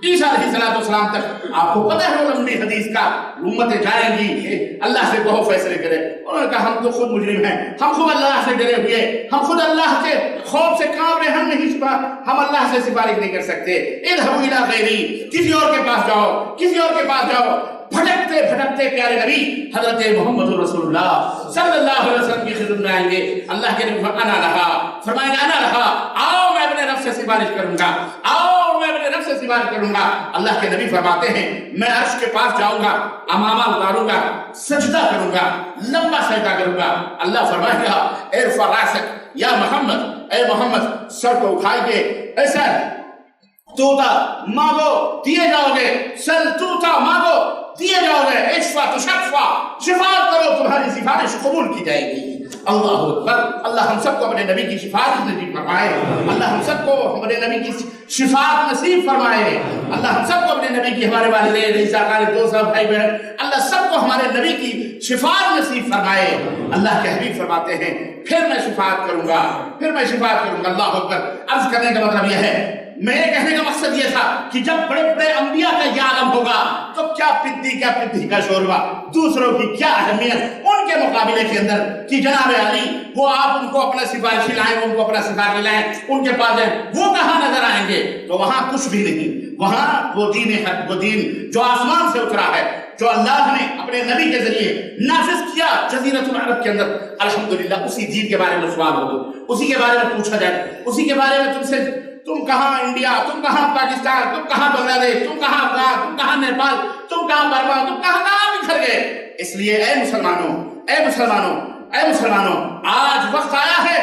عیسیٰ علیہ السلام تک آپ کو پتہ ہے وہ لمبی حدیث کا امتیں جائیں گی اللہ سے کہو فیصلے کرے. انہوں نے کہا ہم تو خود مجرم ہیں، ہم خود اللہ سے ڈرے ہوئے، ہم خود اللہ کے خوف سے کام رہے، ہم اللہ سے سفارش نہیں کر سکتے. اذهبوا الى غیری، کسی اور کے پاس جاؤ، کسی اور کے پاس جاؤ. بھٹکتے بھٹکتے پیارے نبی حضرت محمد رسول اللہ صلی اللہ علیہ وسلم کی خدمت میں آئیں گے. اللہ کے نبی انا رہا فرمائیں گے انا رہا، آؤ میں اپنے رب سے سفارش کروں گا، آؤ میں اپنے رب سے سفارش کروں گا. اللہ کے نبی فرماتے ہیں میں عرش کے پاس جاؤں گا، امامہ اتاروں گا، سجدہ کروں گا، لمبا سجدہ کروں گا. اللہ فرمائے گا ارفع راسک یا محمد، اے محمد سر کو اٹھائیے. ایسا توتا مانگو دیے جاؤ گے، سل توتا مانگو دیے جاؤ گے. اشفا تشفا، شفاعت کرو تمہاری سفارش قبول کی جائے گی. اللہ اکبر. اللہ ہم سب کو اپنے نبی کی شفاعت نصیب فرمائے. اللہ ہم سب کو ہمارے نبی کی شفاعت نصیب فرمائے. اللہ ہم سب کو اپنے نبی کی، ہمارے والدین رشتہ دوست بھائی بہن، اللہ سب کو ہمارے نبی کی شفاعت نصیب فرمائے. اللہ کے حبیب فرماتے ہیں پھر میں شفاعت کروں گا، پھر میں شفاعت کروں گا. اللہ اکبر. عرض کرنے کا مطلب یہ ہے، میرے کہنے کا مقصد یہ تھا کہ جب بڑے بڑے انبیاء کا یہ عالم ہوگا تو کیا پدی کا شوربہ، دوسروں کی کیا اہمیت ان کے مقابلے کے اندر کہ جناب علی وہ آپ ان کو اپنا سفارشی لائیں، ان کو اپنا سفارشی لائیں، ان کے پاس جائیں، وہ کہاں نظر آئیں گے. تو وہاں کچھ بھی نہیں. وہاں وہ دین حق، وہ دین جو آسمان سے اترا ہے، جو اللہ نے اپنے نبی کے ذریعے نافذ کیا جزیرۃ العرب کے اندر، الحمدللہ اسی دین کے بارے میں سوال ہوگا، اسی کے بارے میں پوچھا جائے، اسی کے بارے میں تم سے تم کہاں انڈیا، تم کہاں پاکستان، تم کہاں بنگلہ دیش، تم کہاں افغان، تم کہاں نیپال، تم کہاں برما، تم کہاں بکھر گئے. اس لیے اے مسلمانوں آج وقت آیا ہے،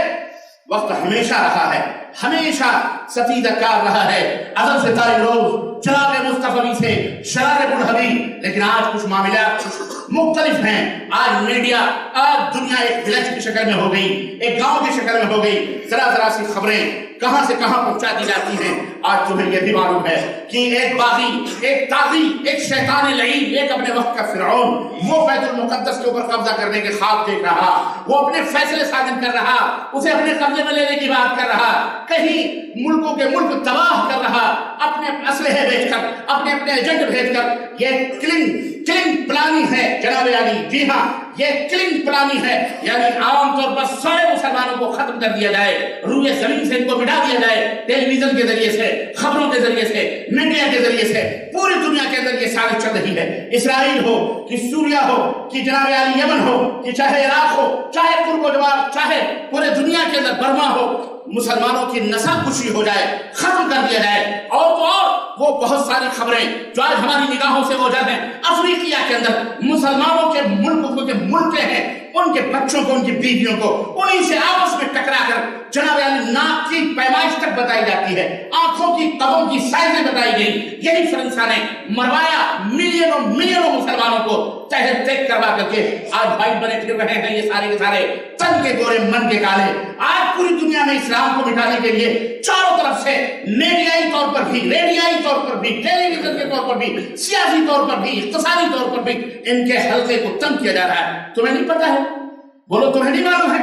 وقت ہمیشہ رہا ہے، ہمیشہ ستیدہ کار رہا ہے، ازل سے تاری روز چراغ مصطفی سے شرار بلحبی. لیکن آج کچھ معاملات مختلف ہیں. آج میڈیا، آج دنیا ایک ولیج کی شکل میں ہو گئی، ایک گاؤں کی شکل میں ہو گئی. ذرا سی خبریں کہاں سے کہاں پہنچا دی جاتی ہیں. آج تمہیں یہ بھی معلوم ہے کہ ایک باغی، ایک طاغی، ایک شیطان لعین، ایک اپنے وقت کا فرعون، وہ بیت المقدس کے اوپر قبضہ کرنے کے خواب دیکھ رہا، وہ اپنے فیصلے صادر کر رہا، اسے اپنے قبضے میں لینے کی بات کر رہا، کہیں ملکوں کے ملک تباہ کر رہا، اپنے اسلحے بھیج کر، اپنے ایجنٹ بھیج کر. یہ کلنگ پلانی ہے جناب علی. جی ہاں، یہ کلنگ پلانی ہے، یعنی عام طور پر سارے مسلمانوں کو ختم کر دیا جائے، روئے زمین سے ان کو مٹا دیا جائے، ٹیلی ویژن کے ذریعے سے، خبروں کے ذریعے سے، میڈیا کے ذریعے سے. پوری دنیا کے اندر یہ سازش چل رہی ہے. اسرائیل ہو کہ سوریا ہو کہ جناب علی یمن ہو کہ چاہے عراق ہو، چاہے قرب و جوار، چاہے پورے دنیا کے اندر برما ہو، مسلمانوں کی نسل کشی ہو جائے، ختم کر دیا جائے. اور تو اور وہ بہت ساری خبریں جو آج ہماری نگاہوں سے اوجھل ہیں، افریقہ کے اندر مسلمانوں کے ملک ہیں، ان کے بچوں کو، ان کی بیویوں کو انہی سے آپس میں ٹکرا کر جناب علی ناک کی پیمائش تک بتائی جاتی ہے، آنکھوں کی قبوں کی سائزیں بتائی گئی. یہی فرنسا نے مروایا ملینوں مسلمانوں کو تحت تیک کروا کر کے آج بھائی بنے پھر رہے ہیں یہ سارے کے سارے تن کے گورے من کے کالے. آج پوری دنیا میں اسلام کو مٹانے کے لیے چاروں طرف سے میڈیائی طور پر بھی، ریڈیائی طور پر بھی، ٹیلی ویژن کے طور پر بھی، سیاسی طور پر بھی، اقتصادی طور پر بھی ان کے حلقے کو تنگ کیا جا رہا ہے. تمہیں نہیں پتا ہے بولو تمہیں نہیں معلوم ہے؟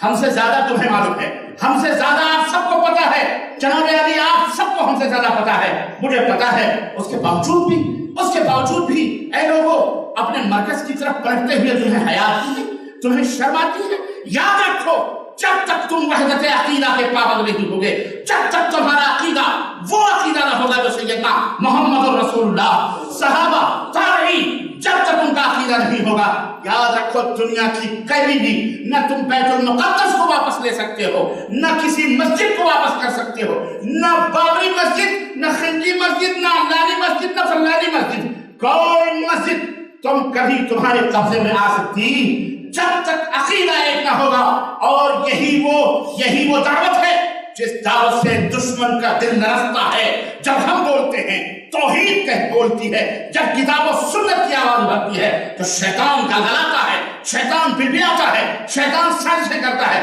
ہم سے زیادہ تمہیں معلوم ہے، ہم سے زیادہ آپ سب کو پتا ہے، جناب علی آپ سب کو ہم سے زیادہ پتا ہے، مجھے پتا ہے، اس کے باوجود بھی اے لوگوں اپنے مرکز کی طرف پلٹتے ہوئے تمہیں حیا آتی ہے، تمہیں شرم آتی ہے؟ یاد رکھو جب تک تم وحدت عقیدہ کے پابند نہیں ہوگے، جب تک تمہارا عقیدہ وہ عقیدہ نہ ہوگا جو سیدنا محمد رسول اللہ، صحابہ، تابعین، جب تک ان کا عقیدہ نہیں ہوگا، یاد رکھو دنیا کی کہیں بھی نہ تم بیت المقدس کو واپس لے سکتے ہو، نہ کسی مسجد کو واپس کر سکتے ہو، نہ بابری مسجد، نہ خنجی مسجد، نہ علانی مسجد، نہ فلانی مسجد، کوئی مسجد تم کبھی تمہارے قبضے میں آ سکتی جب تک عقیدہ ایک نہ ہوگا۔ اور یہی وہ دعوت ہے جس دعوت سے دشمن کا دل نرستا ہے۔ جب ہم بولتے ہیں توحید کہہ بولتی ہے، جب کتاب و سنت کی آواز بھرتی ہے تو شیطان گلگلاتا ہے، شیطان بڑبڑاتا ہے، شیطان سازشیں کرتا ہے،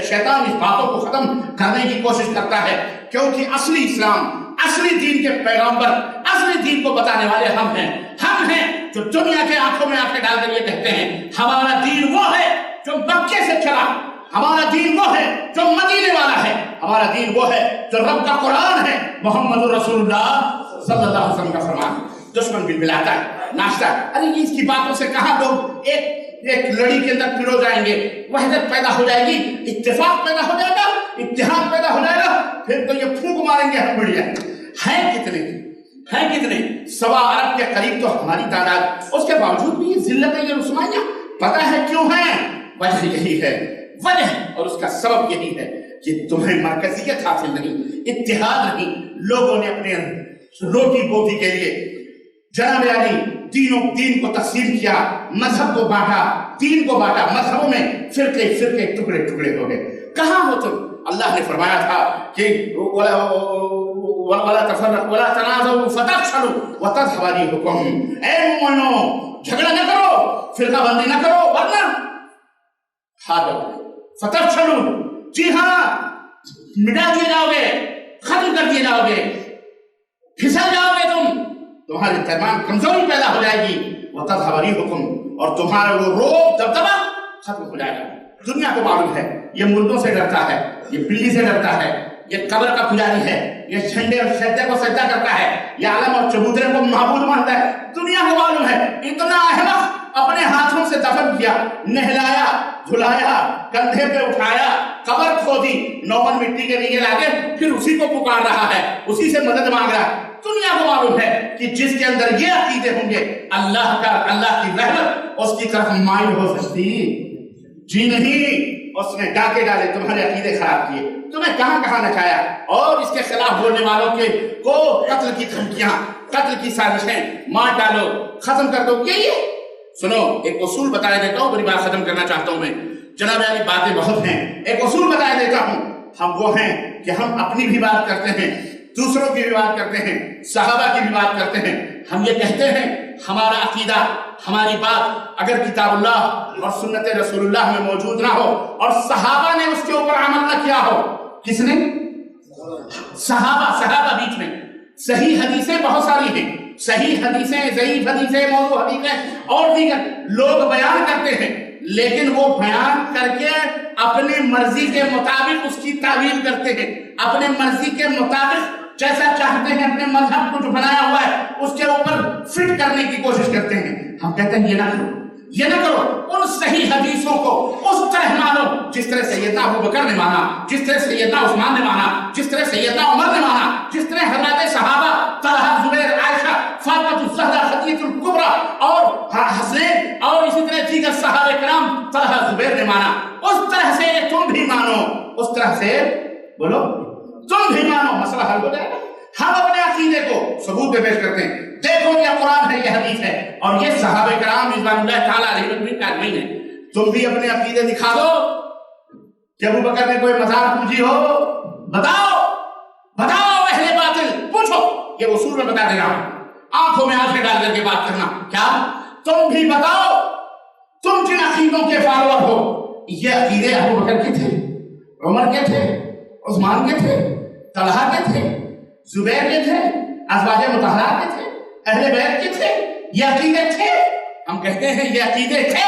شیطان اس باتوں کو ختم کرنے کی کوشش کرتا ہے، کیونکہ اصلی اسلام، اصلی دین کے پیغمبر، اصلی دین کو بتانے والے ہم ہیں جو دنیا کے آنکھوں میں آنکھیں ڈال کر یہ کہتے ہیں ہمارا دین وہ ہے جو مکے سے چلا، ہمارا دین وہ ہے جو مدینے والا ہے، ہمارا دین وہ ہے جو رب کا قرآن ہے، محمد رسول اللہ صلی اللہ علیہ وسلم کا فرمان۔ دشمن بلبلاتا ہے، ناشتا ہے، ارے اس کی باتوں سے کہاں لوگ ایک لڑی کے اندر پھرو جائیں گے، وحدت پیدا ہو جائے گی، اتفاق پیدا ہو جائے گا، اتحاد پیدا ہو جائے گا، پھر تو یہ پھونک ماریں گے ہم بڑھیا ہیں کتنے 1.25 ارب کے قریب تو ہماری تعداد، اس کے باوجود بھی یہ ذلتیں، یہ رسوائیاں، پتہ ہے کیوں ہیں؟ وجہ یہی ہے، وجہ اور اس کا سبب یہی ہے کہ تمہیں مرکزیت حاصل نہیں، اتحاد نہیں، لوگوں نے اپنے روٹی بوٹی کے لیے جناب علی دین کو تقسیم کیا، مذہب کو بانٹا، دین کو بانٹا، مذہبوں میں فرقے ٹکڑے ہو گئے۔ کہاں ہو تم؟ اللہ نے فرمایا تھا کہ وَلَا تَفَرَّقُوا وَلَا تَنَازَعُوا فَتَفْشَلُوا وَتَذْهَبَ رِيحُكُمْ، اے مومنو جھگڑا نہ کرو، فرقہ بندی نہ کرو، ورنہ فتفشلوا، جی ہاں مٹا دیے جاؤ گے، ختم کر دیے جاؤ گے، پھسل جاؤ گے، تمہاری تمام کمزوری پیدا ہو جائے گی، وَتَذْهَبَ رِيحُكُمْ، اور تمہارا وہ روب دبدبہ ختم ہو جائے گا۔ دنیا کو معلوم ہے یہ مردوں سے ڈرتا ہے، یہ بلی سے ڈرتا ہے، یہ قبر کا پجاری ہے، یہ جھنڈے اور سجدے کو سجدہ کرتا ہے، یہ عالم اور چبوترے کو معبود مانتا ہے۔ دنیا کو معلوم ہے اتنا احمق اپنے ہاتھوں سے دفن کیا، نہلایا، دھلایا، کندھے پہ اٹھایا، قبر کھودی، نومن مٹی کے نیچے لا کے پھر اسی کو پکار رہا ہے، اسی سے مدد مانگ رہا ہے۔ دنیا کو معلوم ہے کہ جس کے اندر یہ عقیدے ہوں گے اللہ کی رحمت اس کی طرف مائل ہو سکتی؟ جی نہیں، اس نے ڈاکے ڈالے، تمہارے عقیدے خراب کیے، تمہیں کہاں نچایا، اور اس کے خلاف بولنے والوں کو قتل کی دھمکیاں، قتل کی سازشیں، مار ڈالو، ختم کر دو۔ یہ سنو، ایک اصول بتایا دیتا ہوں، بڑی بات ختم کرنا چاہتا ہوں میں، جناب علی باتیں بہت ہیں، ایک اصول بتایا دیتا ہوں، ہم وہ ہیں کہ ہم اپنی بھی بات کرتے ہیں، دوسروں کی بھی بات کرتے ہیں، صحابہ کی بھی بات کرتے ہیں، ہم یہ کہتے ہیں ہمارا عقیدہ، ہماری بات اگر کتاب اللہ اور سنت رسول اللہ میں موجود نہ ہو اور صحابہ نے اس کے اوپر عمل نہ کیا ہو، کس نے؟ صحابہ بیچ میں صحیح حدیثیں بہت ساری ہیں، صحیح حدیثیں، ضعیف حدیثیں، موضوع حدیثیں اور دیگر لوگ بیان کرتے ہیں، لیکن وہ بیان کر کے اپنی مرضی کے مطابق اس کی تعویل کرتے ہیں، اپنے مرضی کے مطابق جیسا چاہتے ہیں اپنے مذہب کو جو بنایا ہوا ہے اس کے اوپر فٹ کرنے کی کوشش کرتے ہیں۔ ہم کہتے ہیں یہ نہ کرو، ان صحیح حدیثوں کو اس طرح مانو جس طرح سیدنا ابوبکر نے مانا، جس طرح سیدنا عثمان نے مانا، جس طرح سیدنا عمر نے مانا، جس طرح حضرات صحابہ طلحہ، زبیر، عائشہ، فاطمہ الزہرا، خدیجہ الکبریٰ اور حسین اور اسی طرح دیگر صحابہ کرام طلحہ، زبیر نے مانا، اس طرح سے تم بھی مانو، اس طرح سے بولو تم بھی مانو، مسئلہ حل ہو جائے گا۔ ہم اپنے عقیدے کو ثبوت پہ پیش کرتے ہیں، دیکھو یہ قرآن ہے، یہ حدیث ہے، اور یہ صحابہ کرام رضوان اللہ تعالیٰ علیہ مجمعین کا نہیں ہے۔ تم بھی اپنے عقیدے دکھا دو کہ ابوبکر نے کوئی مزار پوجی ہو، بتاؤ اہل باطل، پوچھو، یہ اصول میں بتا دے رہا ہوں، آنکھوں میں آنکھیں ڈال کر کے بات کرنا، کیا تم بھی بتاؤ، تم جن عقیدوں کے فالوور ہو، یہ عقیدے ابوبکر کے تھے، عمر کے تھے، عثمان کے تھے، طلحہ کے تھے، زبیر کے تھے، ازواج مطہرات کے تھے، اہل بیت کے تھے، یہ عقیدے تھے؟ ہم کہتے ہیں یہ عقیدے تھے،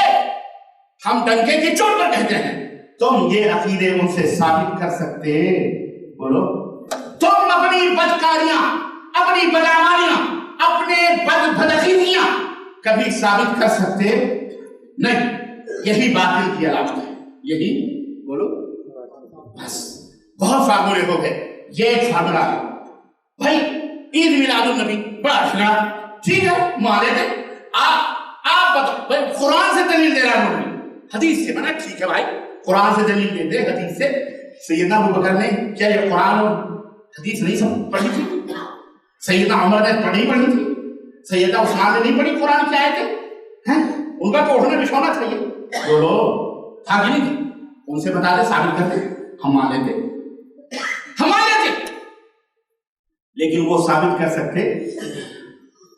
ہم ڈنکے کی چوٹ پر کہتے ہیں تم یہ عقیدے ان سے ثابت کر سکتے؟ بولو تم اپنی بدکاریاں، اپنی بدعمالیاں، اپنے بدعقیدیاں کبھی ثابت کر سکتے؟ نہیں. یہی باطل کی علامت ہے. یہی بولو بس. بہت فارمولے ہو گئے. یہ ایک فارمولہ ہے بھائی. عید میلاد النبی بڑا اچھا، ٹھیک ہے مان لیتے. آپ بتاؤ بھائی قرآن سے دلیل دے رہا ہوں، حدیث سے بنا، ٹھیک ہے بھائی قرآن سے دلیل دے دے، حدیث سے. سیدنا ابو بکر نے کیا یہ قرآن اور حدیث نہیں پڑھی تھی؟ سیدنا عمر نے پڑھی تھی؟ سیدنا عثمان نے نہیں پڑھی قرآن کی آیتیں؟ ان کا تو اٹھنا بچھونا تھا. یہ بولو تھا کہ نہیں؟ ان سے بتا دے، ثابت کرتے، ہم مان لیتے، ہم مان لیتے. لیکن وہ ثابت کر سکتے؟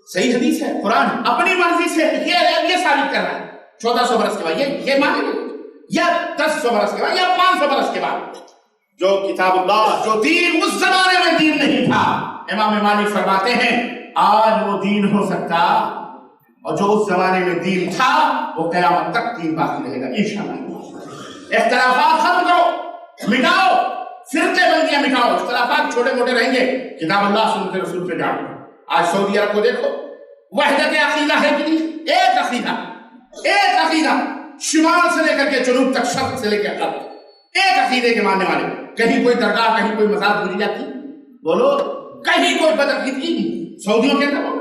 صحیح حدیث ہے، قرآن اپنی مرضی سے یہ ثابت کر رہا ہے 1400 برس کے بعد. یہ مانیں گے یا 1100 برس کے بعد یا 500 برس کے بعد؟ جو کتاب اللہ، جو دین اس زمانے میں دین نہیں تھا، امام مالک فرماتے ہیں آج وہ دین ہو سکتا، اور جو اس زمانے میں دین تھا وہ قیامت تک دین باقی رہے گا انشاءاللہ. اختلافات ختم کرو، مٹاؤ، فرقے بندیاں مٹاؤ. اختلافات چھوٹے موٹے رہیں گے، کتاب اللہ سنت رسول پہ جاؤ. آج سعودی عرب کو دیکھو، وحدت عقیدہ ہے کہ نہیں؟ ایک عقیدہ، ایک عقیدہ، شمال سے لے کر کے جنوب تک، شرق سے لے کے غرب، ایک عقیدے کے ماننے والے. کہیں کوئی درگاہ، کہیں کوئی مزار بھولی جاتی؟ بولو کہیں کوئی بدعقیدگی سعودیوں کے اندر؟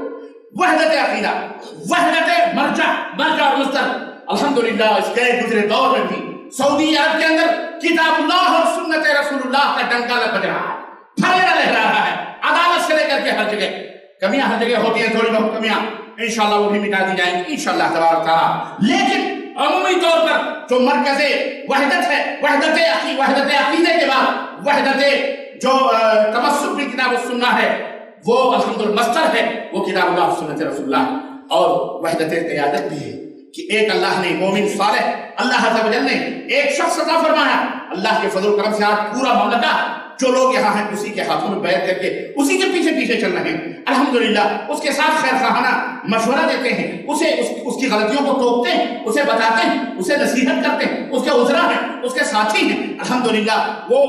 وحدت عقیدہ، وحدت مرجع اور مصدر. الحمدللہ اس گئے گزرے دور میں بھی سعودی عرب کے اندر کتاب اللہ اور سنت رسول اللہ کا ڈنکا بج رہا ہے، پھیلا رہ رہا ہے. عدالت سے لے کر کے ہر جگہ کمیاں، ہر جگہ ہوتی ہیں تھوڑی بہت کمیاں، انشاءاللہ وہ بھی مٹا دی جائیں گی انشاءاللہ تبارک تعالیٰ. لیکن عمومی طور پر جو مرکز وحدت ہے، وحدت عقیدے کے بعد وحدت جو تمسک بھی کتاب السنہ ہے، وہ الحمد المصدر ہے، وہ کتاب اللہ سنت رسول اللہ. اور وحدت قیادت بھی ہے کہ ایک اللہ نے مومن صالح، اللہ عز و جل نے ایک شخص عطا فرمایا. اللہ کے فضل و کرم سے آج پورا مملکہ جو لوگ یہاں ہیں اسی کے ہاتھوں میں بیعت کر کے اسی کے پیچھے پیچھے چل رہے ہیں. الحمدللہ اس کے ساتھ خیر خواہانہ مشورہ دیتے ہیں، اسے اس کی غلطیوں کو ٹوکتے ہیں، اسے بتاتے ہیں، اسے نصیحت کرتے ہیں، اس کے عذرا ہیں، اس کے ساتھی ہیں. الحمدللہ وہ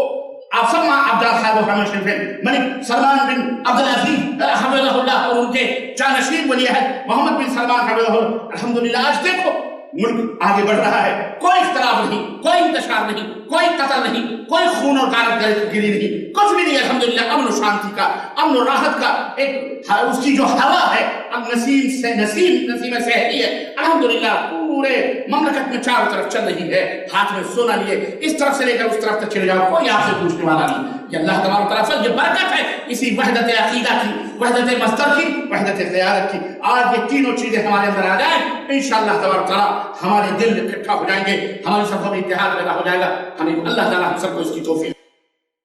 آپ سب عبد الخیر محمد شریف ملک سلمان بن عبد العزیز حفظہ اللہ اور ان کے جانشین ولی عہد محمد بن سلمان حفظہ اللہ. الحمدللہ آج دیکھو ملک آگے بڑھ رہا ہے، کوئی اختلاف نہیں، کوئی انتشار نہیں، کوئی قتل نہیں، کوئی خون اور غارت گری نہیں، کچھ بھی نہیں. الحمدللہ امن و شانتی کا، امن و راحت کا ایک اس کی جو ہوا ہے نسیم سحری ہے الحمدللہ پورے مملکت میں چاروں طرف چل رہی ہے. ہاتھ میں سونا لیے اس طرف سے لے کر اس طرف تک چلے جاؤ، کوئی آپ سے پوچھنے والا نہیں. کہ اللہ تبارک تعالیٰ سے یہ برکت ہے اسی وحدت عقیدہ کی، وحدت مصدر کی، وحدت قیادت کی. آج یہ تینوں چیزیں ہمارے اندر آ جائیں انشاءاللہ تبارک تعالیٰ ہمارے دل اکٹھا ہو جائیں گے، ہماری صفوں میں اتحاد پیدا ہو جائے گا. ہمیں اللہ تعالیٰ ہم سب کو اس کی توفیق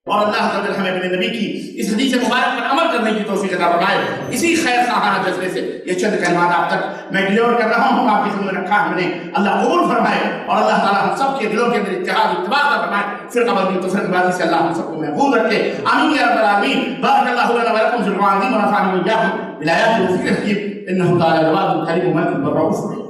اور اللہ تعالیٰ ہمیں اپنے نبی کی اس حدیث مبارک پر عمل کرنے کی توفیق عطا فرمائے. اسی خیر خواہانہ جذبے سے یہ چند کلمات آپ تک میں ڈلیور کر رہا ہوں، آپ کی خدمت میں رکھا ہم نے. اللہ قبول فرمائے اور اللہ تعالیٰ ہم سب کے دلوں کے اندر اتحاد اتباع عطا فرمائے. فرقہ بندی تو فرقہ بازی سے اللہ ہم سب کو محفوظ رکھے. آمین یا رب العالمین. بارک اللہ لنا ولکم فی القرآن العظیم ونفعني وإياكم بالآيات والذكر الحكيم إنه تعالى جواد كريم مجيد بالرؤوف.